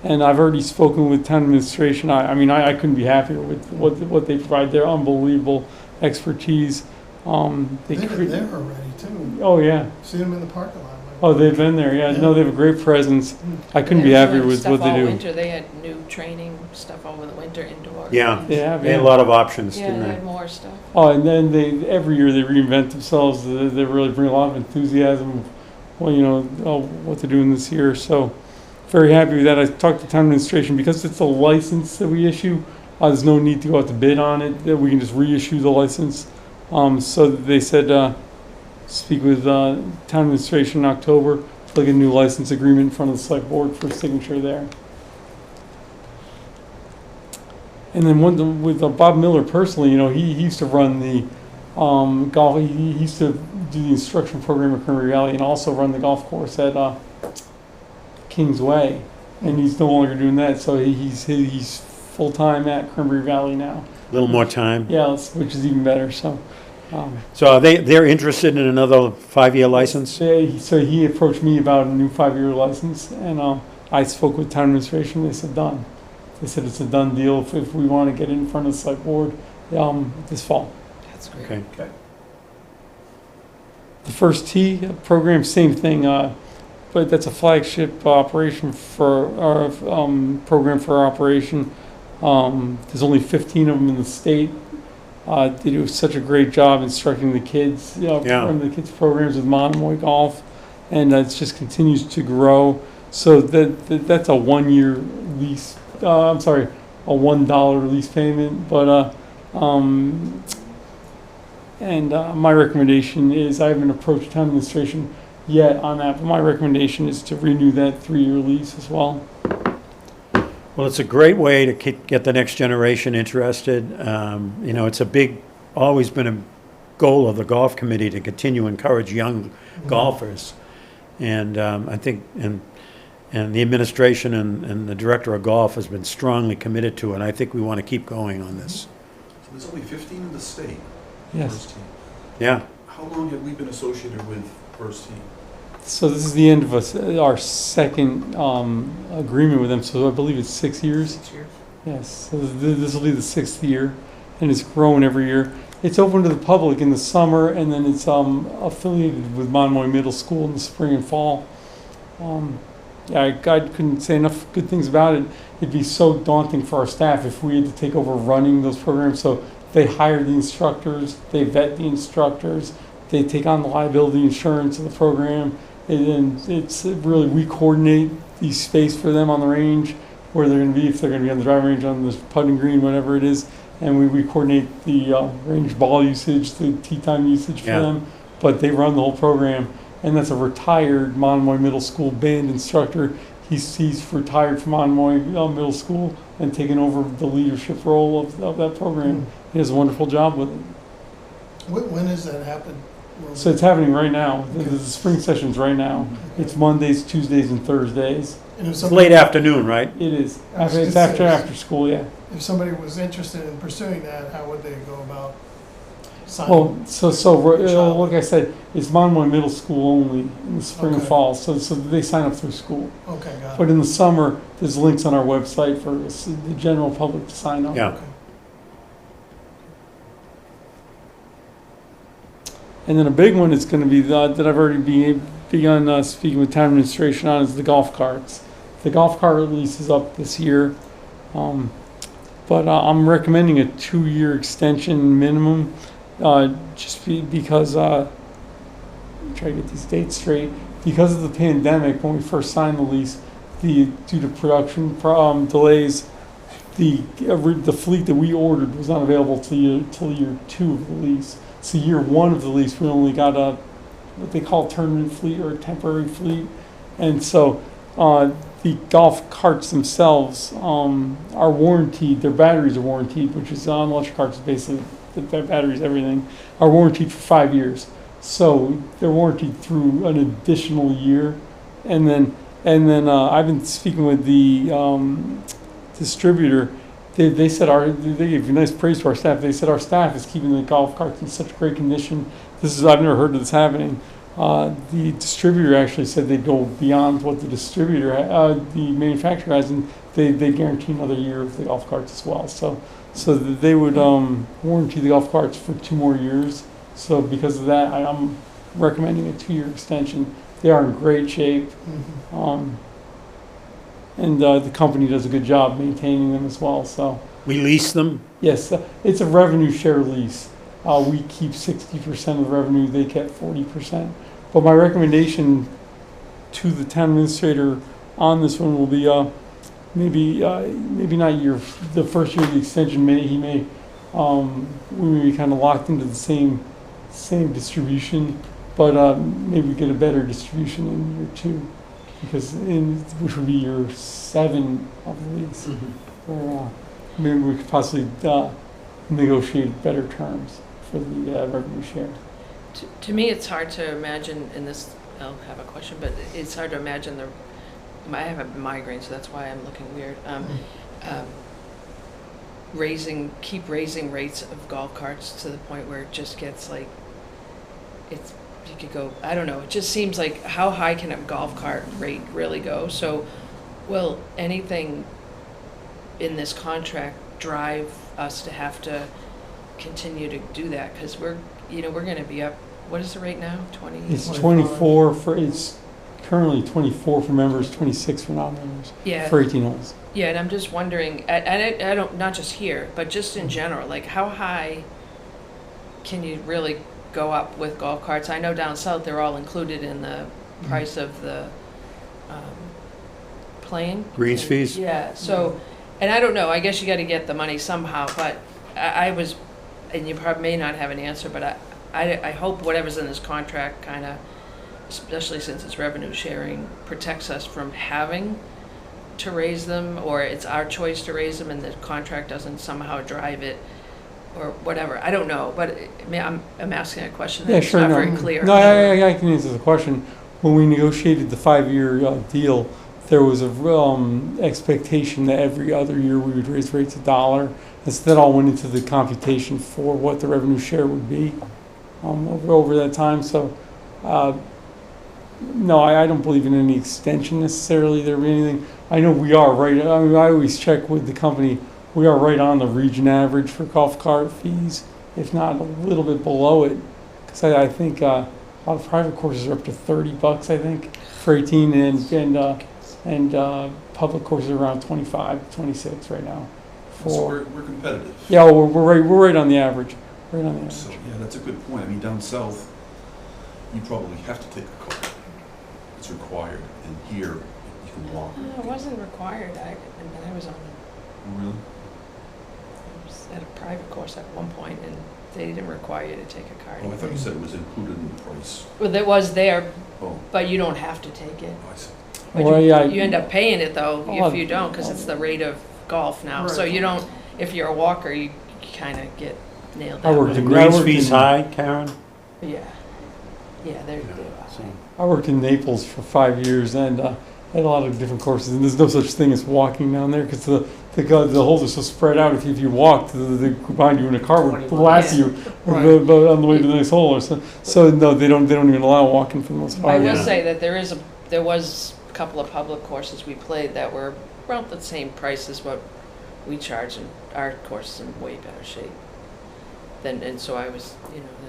And I've already spoken with town administration. I mean, I couldn't be happier with what they provide. They're unbelievable expertise. They've been there already too. Oh, yeah. See them in the parking lot. Oh, they've been there. Yeah. No, they have a great presence. I couldn't be They're happier doing with stuff what they all do. winter. They had new training stuff over the winter indoor. Yeah. They have, They had a yeah. lot of options, Yeah, didn't they they? had more stuff. Oh, and then every year they reinvent themselves. They really bring a lot of enthusiasm. Well, what they're doing this year. So very happy with that. I talked to town administration because it's a license that we issue. There's no need to go out to bid on it. That we can just reissue the license. So they said speak with town administration in October to get a new license agreement in front of the select board for signature there. And then with Bob Miller personally, he used to run the golf. He used to do the instruction program at Cranberry Valley and also run the golf course at Kingsway. And he's no longer doing that, so he's full time at Cranberry Valley now. A little more time. Yeah, which is even better. So, So they're interested in another 5-year license? so he approached me about a new 5-year license, and I spoke with town administration. They said done. They said it's a done deal if we want to get it in front of the select board this fall. That's great. Okay. The first tee program, same thing, but that's a flagship operation for our program for our operation. There's only 15 of them in the state. They do such a great job instructing the kids, Yeah. from the kids programs with Monomoy Golf, and it just continues to grow. So that's a 1-year lease. A $1 lease payment, but my recommendation is, I haven't approached town administration yet on that, but my recommendation is to renew that 3-year lease as well. Well, it's a great way to get the next generation interested. It's always been a goal of the golf committee to continue to encourage young golfers. And I think, and the administration and the director of golf has been strongly committed to it. And I think we want to keep going on this. So there's only 15 in the state. Yes. First team. Yeah. How long have we been associated with First Team? So this is the end of our second agreement with them. So I believe it's 6 years. 6 years. Yes, so this will be the 6th year, and it's grown every year. It's open to the public in the summer, and then it's affiliated with Monomoy Middle School in the spring and fall. I couldn't say enough good things about it. It'd be so daunting for our staff if we had to take over running those programs. So they hire the instructors, they vet the instructors, they take on the liability insurance of the program, and then it's really, we coordinate the space for them on the range, where they're going to be, if they're going to be on the driving range, on the putting green, whatever it is, and we coordinate the range ball usage, the tee time usage for Yeah. them, but they run the whole program. And that's a retired Monomoy Middle School band instructor. He's retired from Monomoy Middle School and taken over the leadership role of that program. He does a wonderful job with it. When does that happen? So it's happening right now. The spring session's right now. It's Mondays, Tuesdays, and Thursdays. And if It's somebody- late afternoon, right? It is. I was gonna It's say- after school, yeah. If somebody was interested in pursuing that, how would they go about signing? Well, like I said, it's Monomoy Middle School only in the spring and Okay. fall. So they sign up through school. Okay, got But it. in the summer, there's links on our website for the general public to sign up. Yeah. Okay. And then a big one is going to be that I've already begun speaking with town administration on is the golf carts. The golf cart lease is up this year. But I'm recommending a 2-year extension minimum, because, try to get these dates straight, because of the pandemic, when we first signed the lease, due to production delays, the fleet that we ordered was not available till year 2 of the lease. So year 1 of the lease, we only got what they call tournament fleet or a temporary fleet. And so the golf carts themselves are warranted, their batteries are warranted, which is on electric carts, basically the batteries, everything, are warranted for 5 years. So they're warranted through an additional year. And then I've been speaking with the distributor. They said they gave nice praise to our staff. They said our staff is keeping the golf carts in such great condition. I've never heard of this happening. The distributor actually said they'd go beyond what the manufacturer has, and they guarantee another year of the golf carts as well. So that they would warranty the golf carts for 2 more years. So because of that, I'm recommending a 2-year extension. They are in great shape, and the company does a good job maintaining them as well. So We lease them? yes, it's a revenue share lease. We keep 60% of the revenue, they kept 40%. But my recommendation to the town administrator on this one will be maybe not the first year of the extension. We may be kind of locked into the same distribution, but maybe get a better distribution in year 2, which would be year 7 of the lease. Where maybe we could possibly negotiate better terms for the revenue share. To me, it's hard to imagine, and this, I'll have a question, but it's hard to imagine I have a migraine, so that's why I'm looking weird. Keep raising rates of golf carts to the point where it just gets like, you could go, I don't know, it just seems like, how high can a golf cart rate really go? So will anything in this contract drive us to have to continue to do that? Because we're going to be up, what is the rate now? 20? It's 24 it's currently 24 for members, 26 for non-members, Yeah. for 18 holes. Yeah, and I'm just wondering, and I don't, not just here, but just in general, like how high can you really go up with golf carts? I know down south they're all included in the price of the playing. Greens fees? Yeah, so, and I don't know, I guess you got to get the money somehow, but I was, and you probably may not have an answer, but I hope whatever's in this contract kind of, especially since it's revenue sharing, protects us from having to raise them, or it's our choice to raise them and the contract doesn't somehow drive it, or whatever. I don't know, but I'm asking a question Yeah, that's sure. not No, very clear. No, I can answer the question. When we negotiated the 5-year deal, there was a expectation that every other year we would raise rates $1. And so that all went into the computation for what the revenue share would be over that time. So, no, I don't believe in any extension necessarily. There be anything. I know we are right. I mean, I always check with the company. We are right on the region average for golf cart fees, if not a little bit below it. Because I think a lot of private courses are up to $30, I think, for 18, and public courses are around 25, 26 right now. So we're competitive. Yeah, we're right on the average. Right on the average. So, yeah, that's a good point. I mean, down south, you probably have to take a car. It's required. And here, you can walk. No, it wasn't required. I was Really? at a private course at one point, and they didn't require you to take a card. Oh, I thought you said it was included in the price. Well, it was there, Oh, but you don't have to take it. I see. But Well, you, yeah, you end up paying it though Well, if you don't, because it's the rate of golf now. So Right. you don't. If you're a walker, you kind of get nailed I down. worked Are the in- greens I worked fees in- high, Karen? Yeah, they are. So- I worked in Naples for 5 years and had a lot of different courses, and there's no such thing as walking down there because the holes are so spread out. If you walked, the behind you in a car would blast Yeah. you Right. on the way to the next hole. Or so no, they don't even allow walking for the most I part. will yeah. say that there was a couple of public courses we played that were about the same price as what we charge, and our course is in way better shape. And so I was,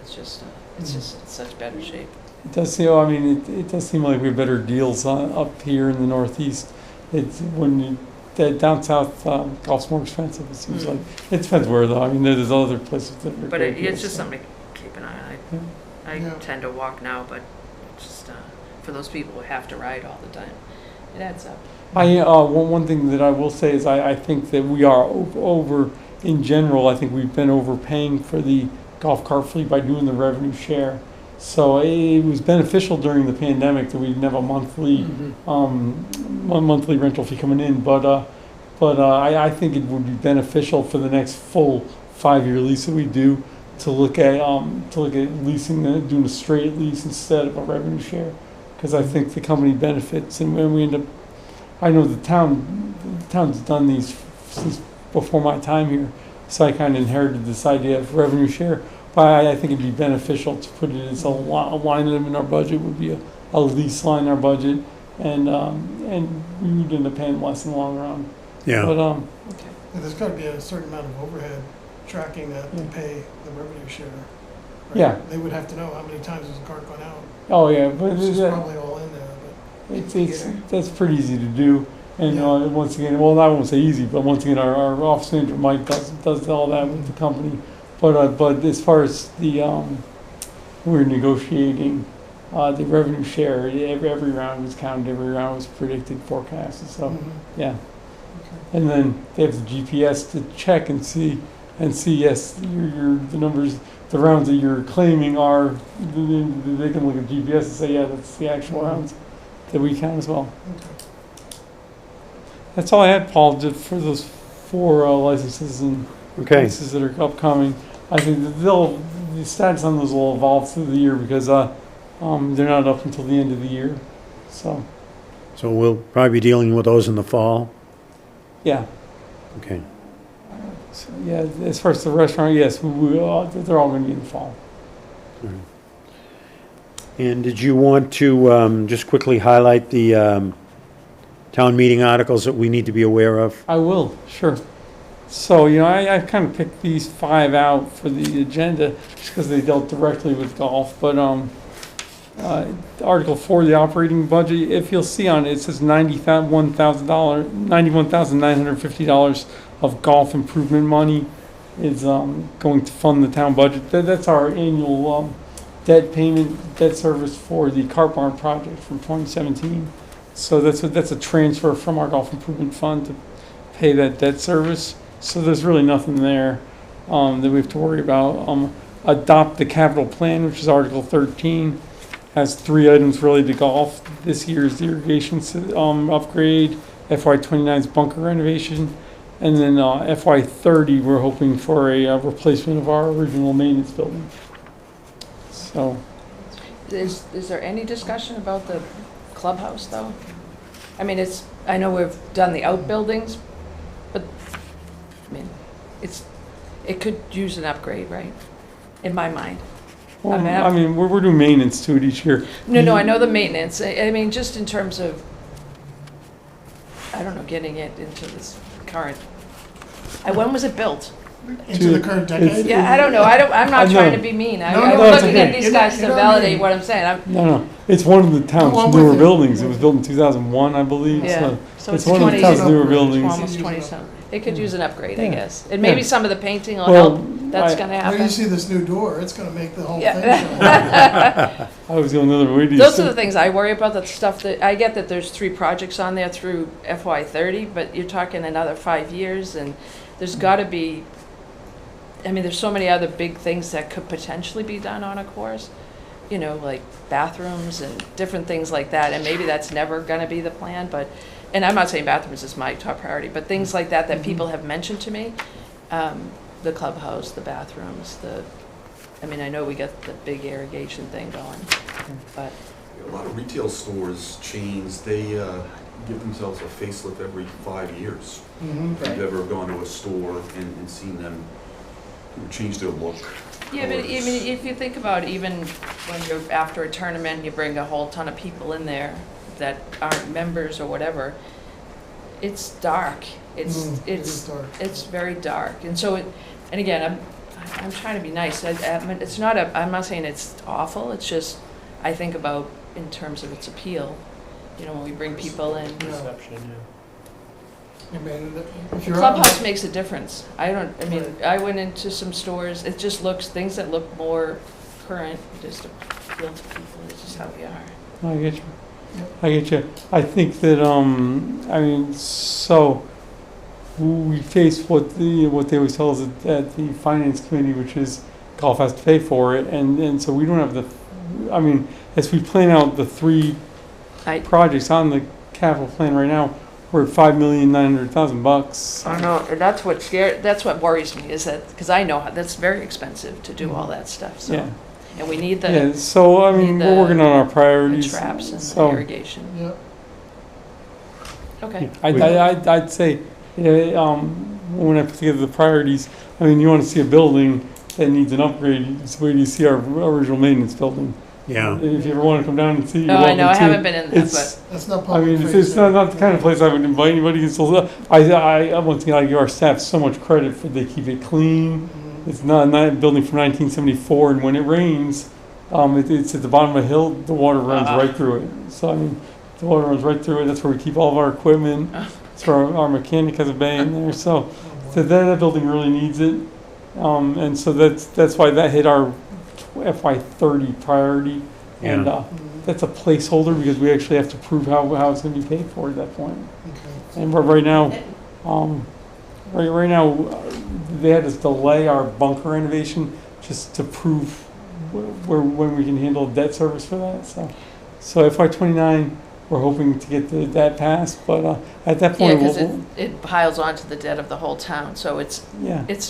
it's just in such better shape. It does seem. I mean, it does seem like we have better deals up here in the Northeast. it's when you, that down south, golf's more expensive, it seems Mm. like. It depends where though, I mean, there's other places that are. But great it's deals, just so. something to keep an eye on. Yeah. I Yeah. tend to walk now, but just, For those people who have to ride all the time, it adds up. One thing that I will say is I think that we are over, in general, I think we've been overpaying for the golf cart fleet by doing the revenue share. So it was beneficial during the pandemic that we didn't have a monthly, monthly rental fee coming in, but I think it would be beneficial for the next full 5-year lease that we do to look at leasing, doing a straight lease instead of a revenue share. Because I think the company benefits, and when we end up, I know the town's done these since before my time here, so I kind of inherited this idea of revenue share. But I think it'd be beneficial to put it as a line item in our budget, would be a lease line in our budget, and we would end up paying less in the long run. Yeah. But Okay. Yeah, there's gotta be a certain amount of overhead tracking that to Yeah. pay the revenue share. right? Yeah. They would have to know how many times has the cart gone out. oh yeah, but It's just that- probably all in there, but. it's that's pretty easy to do. And Yeah. once again, well, I won't say easy, but once again, our office manager Mike does all that with the company. But as far as the we're negotiating the revenue share. Every round was counted. Every round was predicted, forecasted. So Mhm. yeah, Okay. and then they have the GPS to check and see yes, the numbers, the rounds that you're claiming are. They can look at GPS and say, yeah, that's the actual rounds that we count as well. Okay. That's all I had, Paul, did for those 4 licenses and Okay. licenses that are upcoming. I think that the status on those will evolve through the year because they're not up until the end of the year. So So we'll probably be dealing with those in the fall? yeah, Okay. so, yeah. As far as the restaurant, yes, they're all going to be in the fall. And did you want to just quickly highlight the town meeting articles that we need to be aware of? I will, sure. So, I kind of picked these 5 out for the agenda just because they dealt directly with golf. But Article 4, the operating budget, if you'll see on it, it says $91,950 of golf improvement money is going to fund the town budget. That's our annual debt service for the cart barn project from 2017. So that's a transfer from our golf improvement fund to pay that debt service. So there's really nothing there that we have to worry about. Adopt the capital plan, which is Article 13, has 3 items related to golf. This year's the irrigation upgrade, FY29's bunker renovation, and then FY30 we're hoping for a replacement of our original maintenance building. So Is there any discussion about the clubhouse, though? I mean, I know we've done the outbuildings, but, I mean, it could use an upgrade, right? In my mind. well, I mean, we're doing maintenance to it each year. No, I know the maintenance. I mean, just in terms of, I don't know, getting it into this current, when was it built? Into the current decade? Yeah, I don't know. I'm not I trying know. to be mean. No, I'm no, it's looking okay. at these You're guys not- to you're not validate mean. what I'm saying. No, it's one of the town's No, I'm newer with you. buildings. It was built in 2001, I believe. Yeah, So so it's it's one of the 20, town's newer Upgrade. buildings. almost 20 something. It could use an upgrade, I Yeah. guess. And maybe Yeah. some of the painting will Well, help. That's I- gonna When happen. you see this new door, it's gonna make the whole Yeah. thing shine. I was going another way. Those are the things I worry about, the stuff that, I get that there's 3 projects on there through FY30, but you're talking another 5 years, and there's gotta be, I mean, there's so many other big things that could potentially be done on a course, like bathrooms and different things like that, and maybe that's never gonna be the plan, but, and I'm not saying bathrooms is my top priority, but things like that Mhm. people have mentioned to me, the clubhouse, the bathrooms, I know we got the big irrigation thing going, but, A lot of retail stores, chains, they give themselves a facelift every 5 years. Mhm. If you've ever gone to a store and seen them change their look. yeah, but I colors. mean, if you think about even when you're after a tournament, you bring a whole ton of people in there that aren't members or whatever, it's dark, It is dark. it's very dark, and so and again, I'm trying to be nice, I mean, it's not I'm not saying it's awful, it's just, I think about in terms of its appeal, when we bring people in. Yeah. I mean, if The you're out, clubhouse makes a difference. I went into some stores, it just looks, things that look more current, just appeal to people, it's just how we are. I get you. Yep. I get you. I think that, so we face what they always tell us at the finance committee, which is golf has to pay for it. And so we don't have as we plan out the 3 I- projects on the capital plan right now, we're at $5,900,000. I don't know, and that's what worries me, is that, because I know that's very expensive to do all that stuff, so. Yeah. And we need Yeah, the so need we're working on our the priorities. traps and the So irrigation. yeah, Okay. I'd say, when I put together the priorities, you want to see a building that needs an upgrade. So where do you see our original maintenance building? Yeah. If you ever want to come down and see, you're No, I know, I welcome to. haven't been in that, It's, but, that's not I public mean, facing. it's not the kind of place I would invite anybody. Once again, I give our staff so much credit for they keep it clean. Mhm. It's not a building from 1974, and when it rains, it's at the bottom of a hill. The water runs right through it. So the water runs right through it. That's where we keep all of our equipment. That's where our mechanic has a bay in there. So that building really needs it, and so that's why that hit our FY30 priority, and Yeah. that's a placeholder because we actually have to prove how it's going to be paid for at that point. Okay. And right now, right now, they had us delay our bunker renovation just to prove when we can handle debt service for that. So FY29, we're hoping to get that passed, but at that yeah, point, because it piles onto the debt of the whole town, so it's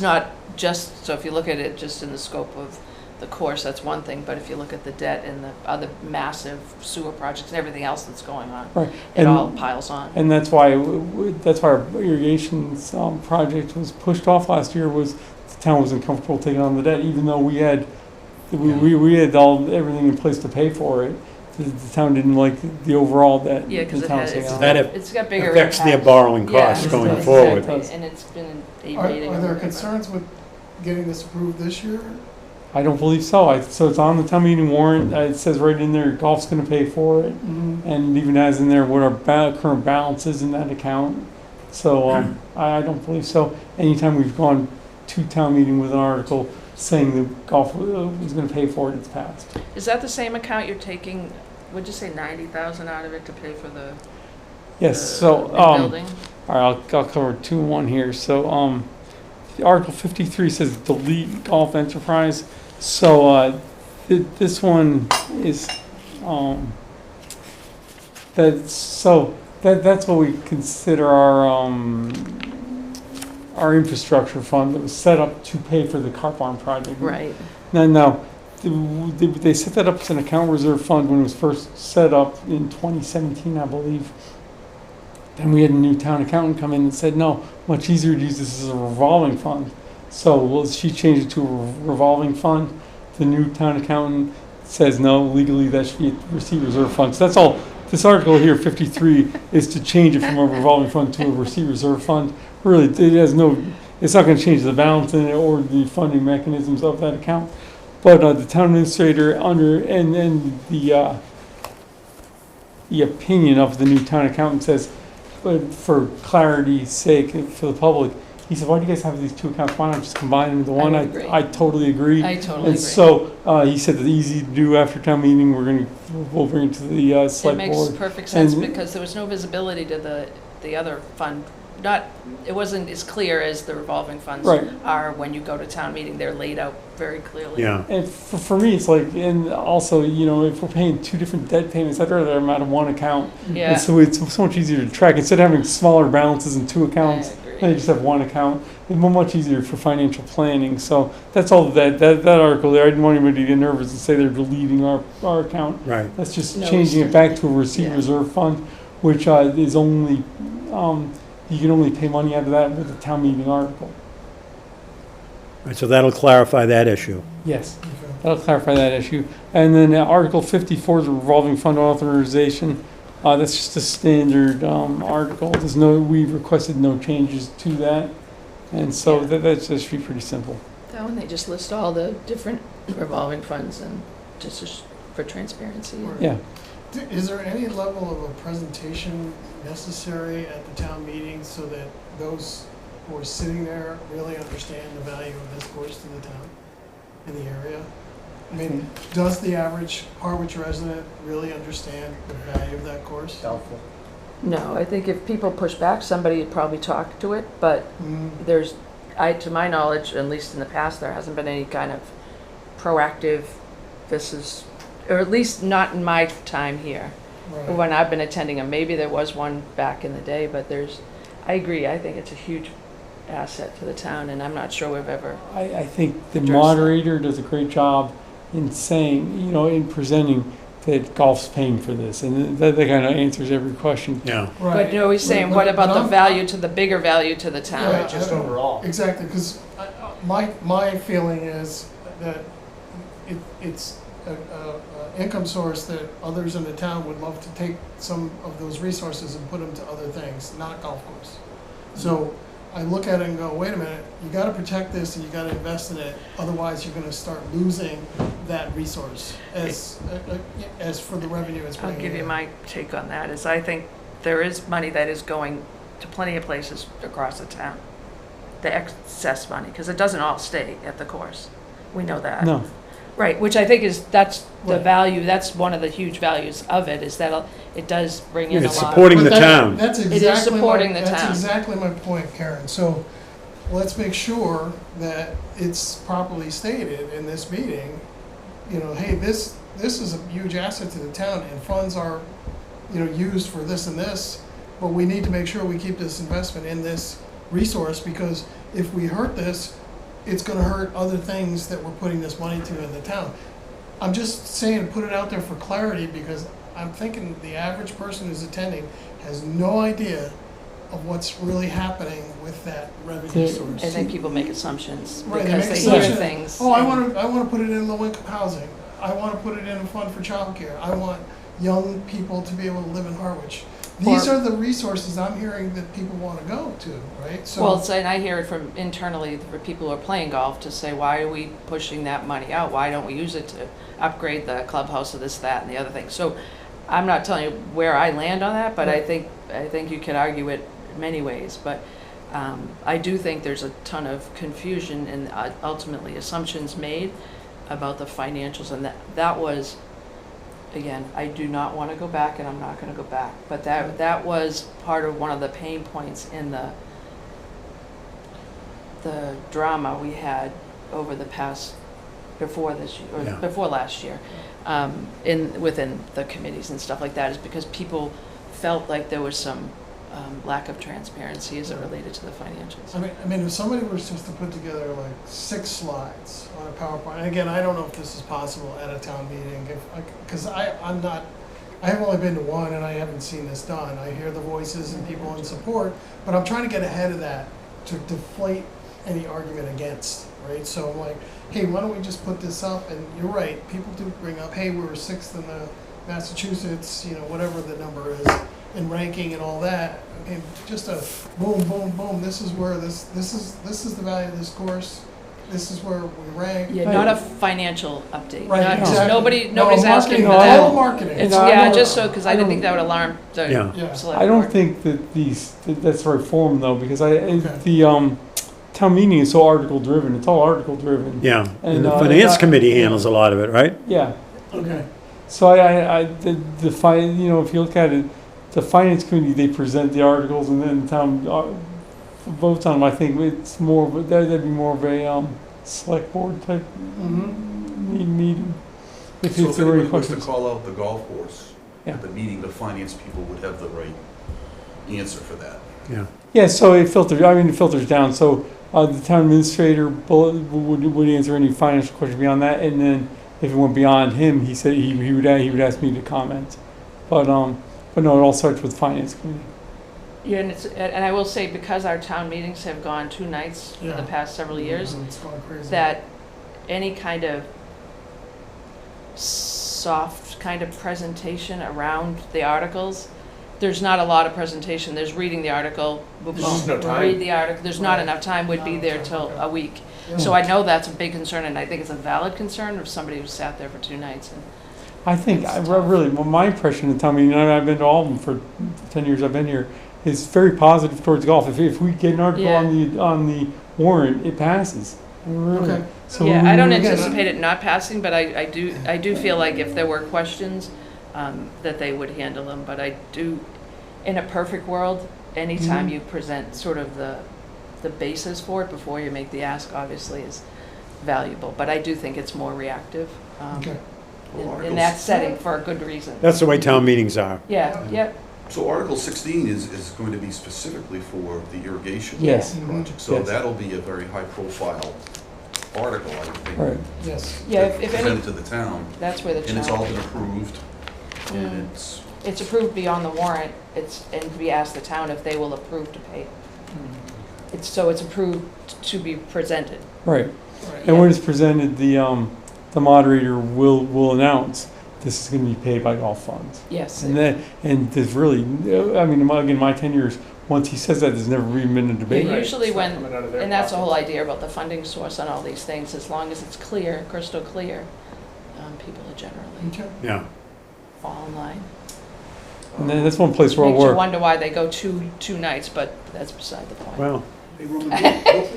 not just, so if you look at it just in the scope of the course, that's one thing, but if you look at the debt and the other massive sewer projects and everything else that's going on, right. it And- all piles on. And that's why our irrigation project was pushed off last year. Was the town wasn't comfortable taking on the debt, even though we had everything in place to pay for it. The town didn't like the overall debt. Yeah, because the town was it's taking on. That it's got bigger affects their impacts. borrowing Yeah, costs going exactly. forward. exactly, and it's been a Are rating. there concerns with getting this approved this year? I don't believe so. So it's on the town meeting warrant. It says right in there, golf's going to pay for it, Mm-hmm. and even has in there what our current balance is in that account. So I don't believe so. Anytime we've gone to town meeting with an article saying the golf is going to pay for it, it's passed. Is that the same account you're taking, would you say 90,000 out of it to pay for the Yes. the So rebuilding? all right, I'll cover 2 and 1 here. So Article 53 says delete golf enterprise. So this one is that's what we consider our infrastructure fund that was set up to pay for the Carp Barn project. Right. Now, they set that up as an account reserve fund when it was first set up in 2017, I believe. Then we had a new town accountant come in and said, no, much easier to use this as a revolving fund. So she changed it to a revolving fund. The new town accountant says, no, legally that should be a receipt reserve fund. So that's all. This article here, 53, is to change it from a revolving fund to a receipt reserve fund. Really, it's not going to change the balance in it or the funding mechanisms of that account. But the town administrator and the opinion of the new town accountant says, but for clarity's sake, for the public, he said, why do you guys have these 2 accounts? Why not just combine them into one? I agree. I totally agree. I totally And agree. so he said that easy to do after town meeting. We'll bring it to the It select makes board. perfect sense And- because there was no visibility to the other fund. It wasn't as clear as the revolving funds Right. are when you go to town meeting. They're laid out very clearly. Yeah. And for me, it's like, and also, if we're paying 2 different debt payments, I'd rather them out of one account. Yeah. And so it's so much easier to track. Instead of having smaller balances in 2 accounts, I agree. they just have one account. It's much easier for financial planning. So that's all that article there. I didn't want anybody to get nervous and say they're deleting our account. Right. That's just No, changing it back to a receipt yeah. reserve fund, which is only, you can only pay money out of that with a town meeting article. Right, so that'll clarify that issue. Yes, Okay. that'll clarify that issue. And then Article 54 is a revolving fund authorization. That's just a standard article. We've requested no changes to that. And so Yeah. that should be pretty simple. That one, they just list all the different revolving funds and just for transparency. Yeah. Is there any level of a presentation necessary at the town meeting so that those who are sitting there really understand the value of this course to the town in the area? I mean, does the average Harwich resident really understand the value of that course? Doubtful. No, I think if people push back, somebody would probably talk to it, but there's, to my knowledge, at least in the past, there hasn't been any kind of proactive, this is, or at least not in my time here, Right. when I've been attending them. Maybe there was one back in the day, but I agree, I think it's a huge asset to the town, and I'm not sure we've ever, I think the Address that. moderator does a great job in saying, in presenting that golf's paying for this, and that kind of answers every question. Yeah. but he's saying, But- what but about the I'm- value to the bigger value to the town? Yeah. Just overall. Exactly, because my feeling is that it's an income source that others in the town would love to take some of those resources and put them to other things, not golf course. So I look at it and go, wait a minute, you gotta protect this and you gotta invest in it, otherwise you're gonna start losing that resource as for the revenue it's I'll bringing in. give you my take on that, is I think there is money that is going to plenty of places across the town. The excess money, because it doesn't all stay at the course. We know that. No, Right, which I think that's the Right. value, that's one of the huge values of it, is that it does bring in a lot. It's supporting the But town. That's is exactly supporting the that's town. exactly my point, Karen. So let's make sure that it's properly stated in this meeting, hey, this is a huge asset to the town and funds are, used for this and this, but we need to make sure we keep this investment in this resource, because if we hurt this, it's gonna hurt other things that we're putting this money to in the town. I'm just saying, put it out there for clarity, because I'm thinking the average person who's attending has no idea of what's really happening with that revenue source. I think people make assumptions Right, because make they hear assumptions. things. Oh, I and- wanna put it in low-income housing. I wanna put it in a fund for childcare. I want young people to be able to live in Harwich. These Or- are the resources I'm hearing that people wanna go to, right? So. Well, and I hear it from internally for people who are playing golf to say, why are we pushing that money out? Why don't we use it to upgrade the clubhouse or this, that, and the other thing? So I'm not telling you where I land on that, but I think you could argue it many ways. But I do think there's a ton of confusion and ultimately assumptions made about the financials, and that was, again, I do not want to go back, and I'm not going to go back, but that was part of one of the pain points in the drama we had over the past, before this year, or Yeah. before last year, within the committees and stuff like that, is because people felt like there was some lack of transparency as it related to the financials. I mean, if somebody was just to put together like 6 slides on a PowerPoint, and again, I don't know if this is possible at a town meeting, because I have only been to one and I haven't seen this done. I hear the voices and people in support, but I'm trying to get ahead of that to deflate any argument against, right? So I'm like, hey, why don't we just put this up? And you're right, people do bring up, hey, we were 6th in the Massachusetts, whatever the number is, in ranking and all that. I mean, just a boom, boom, boom. This is where this is the value of this course. This is where we rank. Yeah, not a financial update. Right, Not- exactly. Nobody's No, asking for marketing, that. all marketing. It's, No, I yeah, don't- just so, because I I didn't think don't- that would alarm the Yeah. Yeah. select I don't board. think that's the right form though, because Okay. the town meeting is so article driven. It's all article driven. Yeah, and the And, finance committee handles a lot of it, right? Yeah. Okay. So if you look at it, the finance committee, they present the articles and then the town votes on them. I think it's more, that'd be more of a select board type Mm-hmm. meeting. If So it's if the right anybody was to questions. call out the golf course Yeah. at the meeting, the finance people would have the right answer for that. Yeah. Yeah, so it filters down. So the town administrator would answer any financial question beyond that, and then if it went beyond him, he said he would ask me to comment. But no, it all starts with finance committee. Yeah, and I will say, because our town meetings have gone 2 nights for Yeah. the past several years, It's going crazy. that any kind of soft kind of presentation around the articles, there's not a lot of presentation. There's reading the article, There's just no time. read the article. There's not Right. enough time, would be Not there enough till time. a week. Yeah. So I know that's a big concern, and I think it's a valid concern of somebody who sat there for 2 nights. And I think, really, well, my impression of town meeting, and I've been to all of them for 10 years I've been here, is very positive towards golf. If we get an article Yeah. on the warrant, it passes. Really. Okay. So Yeah, I don't again, anticipate it not passing, but I do feel like if there were questions, that they would handle them. But I do, in a perfect world, anytime Mhm. you present sort of the basis for it before you make the ask, obviously is valuable. But I do think it's more reactive Okay. Well, in Articles- that setting for a good reason. That's the way town meetings are. Yeah, yep, So Article 16 is going to be specifically for the irrigation Yes. project. So Yes. that'll be a very high-profile article, I would think. Right. Yes. yeah, if any, Presented to the town, that's where the and it's all challenge. been approved, and Mm. it's, It's approved beyond the warrant, and we ask the town if they will approve to pay. It's approved to be presented. Right. Right. And when it's presented, the moderator will announce this is going to be paid by golf funds. Yes. And there's really, I mean, again, my 10 years, once he says that, there's never even been a debate. Yeah, usually when, and that's the whole idea about the funding source on all these things, as long as it's clear, crystal clear, people are generally Okay. Yeah. fall in line. And then that's one place where Makes you we're, wonder why they go two nights, but that's beside the point. Well, hey, Roman,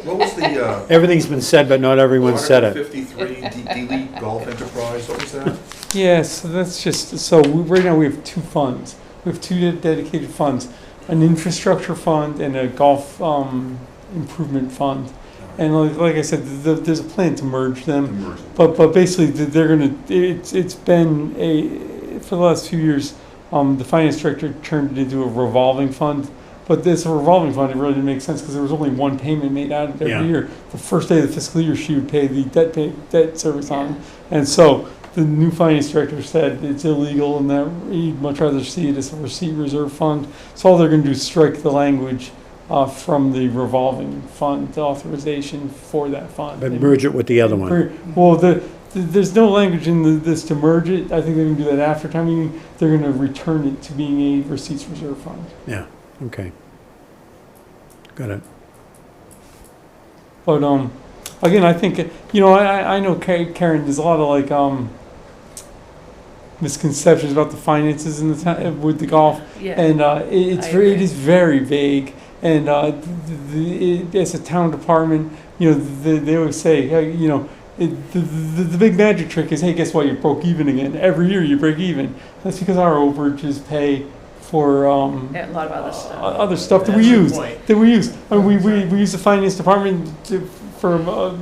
what was the, everything's been said, but not everyone said Article it. 53, delete golf enterprise, what was that? yeah, so that's just, so right now we have two funds. We have two dedicated funds, an infrastructure fund and a golf improvement fund. And like I said, there's a plan to merge them. Immersion. But basically, they're gonna. It's been for the last few years. The finance director turned it into a revolving fund. But this revolving fund, it really didn't make sense because there was only one payment made out of it every Yeah. year. The first day of the fiscal year, she would pay the debt service on, and so the new finance director said it's illegal and that he'd much rather see it as a receipt reserve fund. So all they're going to do is strike the language from the revolving fund authorization for that fund. But merge it with the other one. Well, there's no language in this to merge it. I think they're going to do that after time meeting. They're going to return it to being a receipts reserve fund. Yeah, okay. Got it. But again, I think I know Karen. There's a lot of like misconceptions about the finances in the town with the golf, Yeah. and it agree. is very vague. And as a town department, they always say, hey, the big magic trick is, hey, guess what? You broke even again. Every year you break even. That's because our overages pay for Yeah, a lot of other stuff. other stuff that we use. I mean, we use the finance department for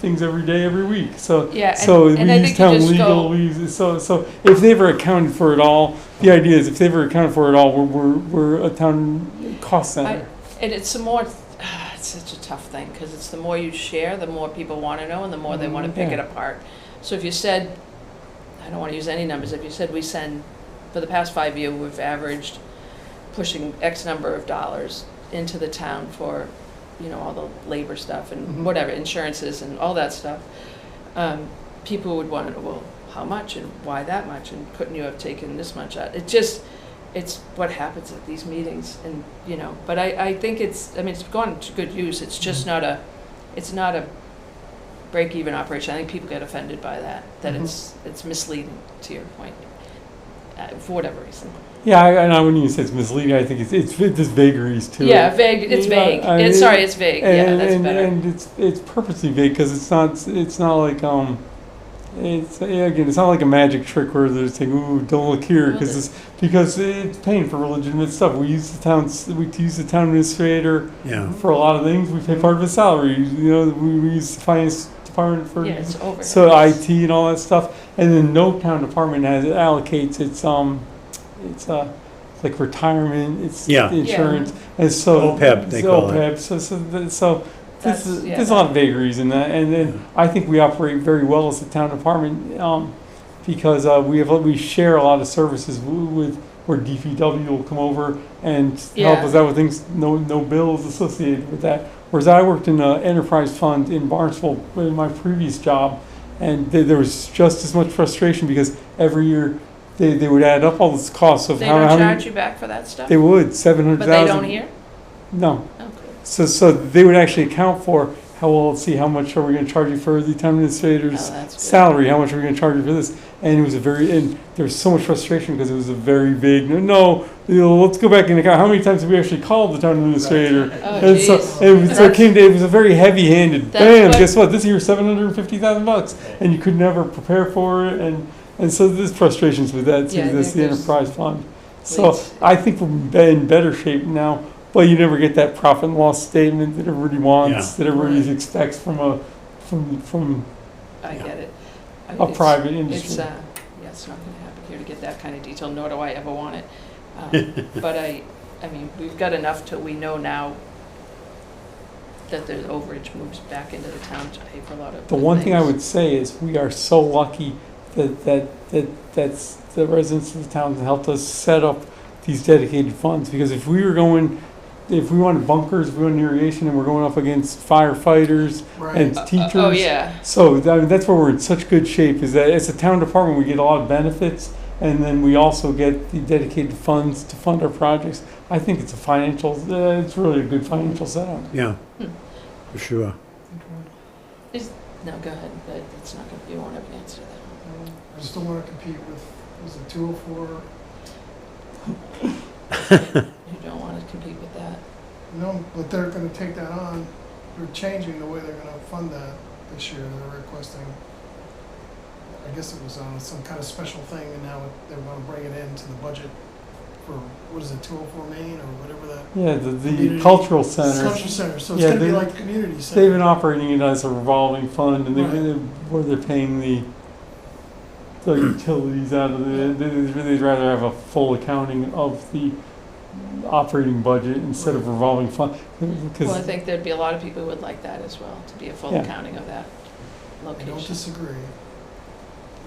things every day, every week. So Yeah, so and we I use think you town just legal. go- We use so if they've ever accounted for it all, the idea is if they've ever accounted for it all, we're a town cost center. And it's it's such a tough thing, because it's the more you share, the more people want to know, and the more they want to pick Yeah. it apart. So if you said, I don't want to use any numbers, if you said we send, for the past 5 years, we've averaged pushing X number of dollars into the town for, all the labor stuff and Mhm. whatever, insurances and all that stuff, people would want to know, well, how much and why that much, and couldn't you have taken this much out? It's what happens at these meetings, and, but I think it's gone to good use. It's just it's not a break-even operation. I think people get offended by that Mhm. it's misleading, to your point, for whatever reason. Yeah, and I wouldn't even say it's misleading. I think it's there's vagaries to it. Yeah, vague, it's Yeah, vague. I mean, It's vague, yeah, that's and, better. And it's purposely vague because it's not like it's not like a magic trick where they're saying, "Ooh, don't look here," because it's paying for legitimate stuff. We use the town administrator Yeah. for a lot of things. We pay part of his salary. We use the finance department for Yeah, it's overhead. so IT and all that stuff. And then no town department allocates its like retirement, it's Yeah. insurance, and so OPEB, they call it. OPEB. So That's- yeah, there's a lot of vagaries in that, and then I think we operate very well as a town department because we share a lot of services with where DPW will come over and help Yeah. us out with things. No bills associated with that. Whereas I worked in an enterprise fund in Barnesville in my previous job, and there was just as much frustration because every year they would add up all this costs of They how don't many. charge you back for that stuff? They would But 700,000. they don't here? No. Okay. So they would actually account for let's see, how much are we gonna charge you for the town administrator's Oh, that's good. salary? How much are we gonna charge you for this? And it was and there was so much frustration because it was a very vague, let's go back and account. How many times have we actually called the town administrator? Oh, And so jeez. it was a very heavy-handed, That's bam, what- guess what? This year's $750,000 and you could never prepare for it. And so there's frustrations with that too. Yeah, I That's think the there's- enterprise fund. So Leads- I think we're in better shape now, but you never get that profit and loss statement that everybody wants, that everybody Right. expects from I get it. I mean, a it's- private It's, industry. yeah, it's not gonna happen here to get that kind of detail, nor do I ever want it. But I mean, we've got enough till we know now that the overage moves back into the town to pay for a lot of The one thing I things. would say is we are so lucky that's the residents of the town that helped us set up these dedicated funds. Because if we wanted bunkers, if we wanted irrigation, and we're going up against firefighters Right. and teachers. Oh, yeah. So I mean, that's where we're in such good shape, is that as a town department, we get a lot of benefits, and then we also get the dedicated funds to fund our projects. I think it's it's really a good financial setup. Yeah, for sure. No, go ahead, but it's not gonna, you won't have an answer to that. I just don't wanna compete with, was it 204? You don't wanna compete with that. No, but they're gonna take that on. They're changing the way they're gonna fund that this year. They're requesting, I guess it was on some kind of special thing, and now they're gonna bring it into the budget for, what is it, 204 Main or whatever that? Yeah, the Community- cultural center. Cultural center, so it's Yeah, gonna be they- like community center. They've been operating it as a revolving fund, and Right. where they're paying the utilities out of they'd rather have a full accounting of the operating budget instead of revolving fund. Well, I Because, think there'd be a lot of people who would like that as well, to be a full Yeah. accounting of that I don't location. disagree.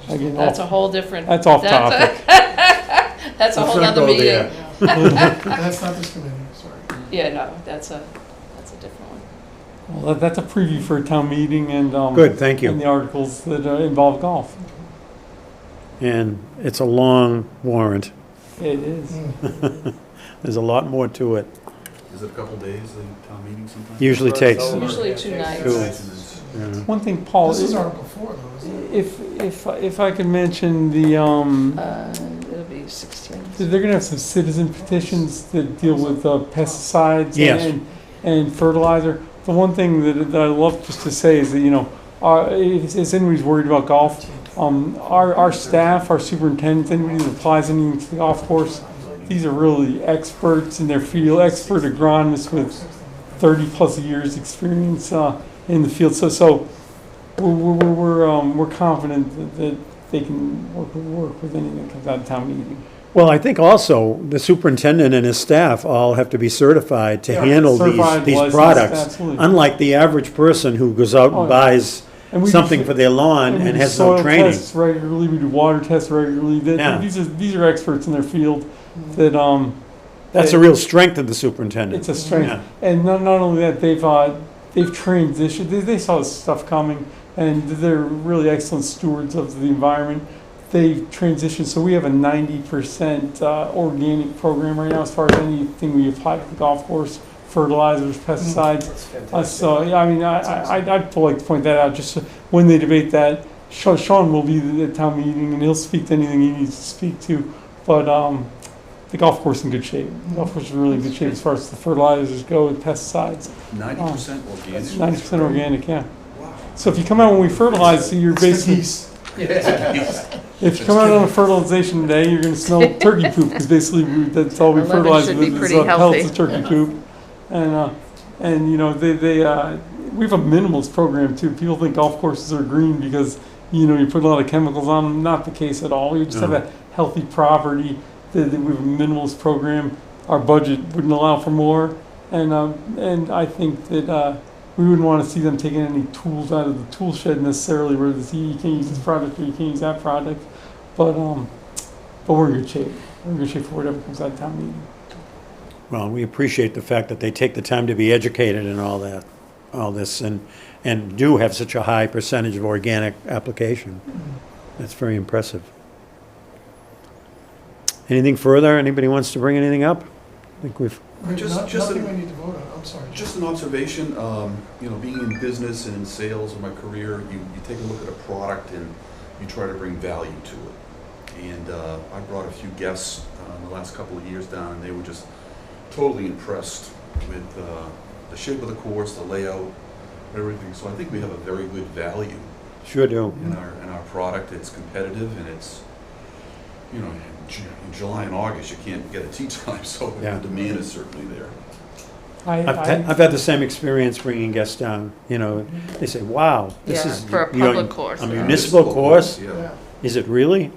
again, That's a whole different. that's off that's a- topic. That's a Let's whole not nother go meeting. there. That's not this committee, sorry. Yeah, no, that's a different one. Well, that's a preview for a town meeting and, Good, thank and you. the articles that involve golf. And it's a long warrant. It is. Mm. There's a lot more to it. Is it a couple days, the town meeting sometimes? Usually takes, Usually 2 nights. Two. yeah. One thing, Paul, This is our before though, isn't it? if I could mention the, It'll be 16. they're gonna have some citizen petitions that deal with pesticides Yes. and fertilizer. The one thing that I love just to say is that, if anybody's worried about golf, our staff, our superintendents, anybody that applies anything to the golf course, these are really experts in their field, expert agronomists with 30+ years experience in the field. So we're confident that they can work with anything that comes out of town meeting. Well, I think also the superintendent and his staff all have to be certified to Yeah, handle certified, these licensed, products. absolutely. Unlike the average person who goes out Oh, and yeah. buys And we do something for their lawn we and do has no soil training. tests regularly. We do water tests regularly. Yeah. These are experts in their field. That That's a real strength of the superintendent. it's a strength. Yeah. And not only that, they've transitioned. They saw this stuff coming, and they're really excellent stewards of the environment. They've transitioned, so we have a 90% organic program right now as far as anything we apply to the golf course, fertilizers, pesticides. So, yeah, I mean, I'd like to point that out, just so when they debate that. Sean will be at the town meeting, and he'll speak to anything he needs to speak to. But the golf course is in good shape. The golf course is really in good shape as far as the fertilizers go and pesticides. 90% organic? 90% organic, yeah. Wow. So if you come out when we fertilize, so you're It's the basically... geese. If you come out on a fertilization day, you're going to smell turkey poop because basically that's all we 11 fertilize should with be is pretty pellets healthy. of turkey poop. And we have a minimalist program too. People think golf courses are green because you put a lot of chemicals on them. Not the case at all. We just have a healthy property. We have a minimalist program. Our budget wouldn't allow for more, and I think that. We wouldn't want to see them taking any tools out of the tool shed necessarily, where you can't use this product or you can't use that product. But we're in good shape. We're in good shape for whatever comes out of town meeting. Well, we appreciate the fact that they take the time to be educated and all this, and do have such a high percentage of organic application. That's very impressive. Anything further? Anybody wants to bring anything up? I think we've Right, Just- not- just Nothing a- we need to vote on, I'm sorry. Just an observation, you know, being in business and in sales in my career, you take a look at a product and you try to bring value to it. And I brought a few guests in the last couple of years down, and they were just totally impressed with the shape of the course, the layout, everything. So I think we have a very good value Sure do. in our product. It's competitive, and it's, you know, in July and August, you can't get a tee time, so Yeah. the demand is certainly there. I've had the same experience bringing guests down, you know, they say, wow, this Yeah, is. for a you know, public course, A yeah. municipal course? Yeah. Yeah, Is it really?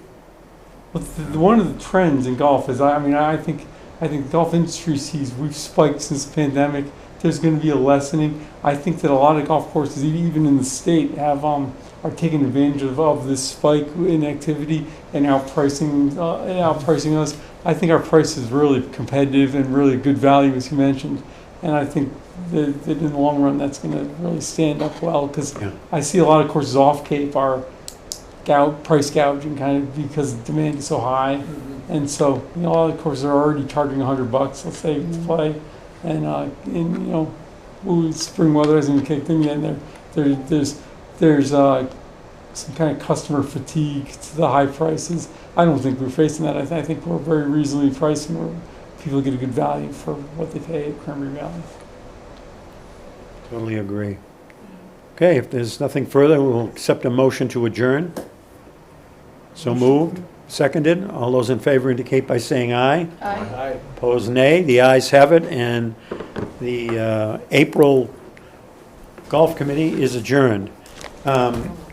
Well, one of the trends in golf is, I mean, I think the golf industry sees we've spiked since the pandemic. There's going to be a lessening. I think that a lot of golf courses, even in the state, are taking advantage of this spike in activity and outpricing us. I think our price is really competitive and really good value, as you mentioned. And I think that in the long run, that's going to really stand up well, because Yeah. I see a lot of courses off Cape are price gouging kind of because the demand is so high. And so, you know, a lot of courses are already charging $100, let's say, to play. And you know, spring weather hasn't even kicked in yet, and there's some kind of customer fatigue to the high prices. I don't think we're facing that. I think we're very reasonably priced, and people get a good value for what they pay at Cranberry Valley. Totally agree. Okay, if there's nothing further, we'll accept a motion to adjourn. So moved, seconded. All those in favor indicate by saying aye. Aye. Opposed, nay. The ayes have it, and the April Golf Committee is adjourned.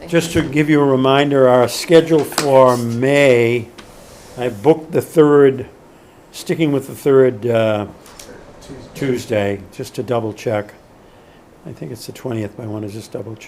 Just to give you a reminder, our schedule for May, I booked the third, sticking with the third Tuesday, just to double check. I think it's the 20th, but I want to just double check.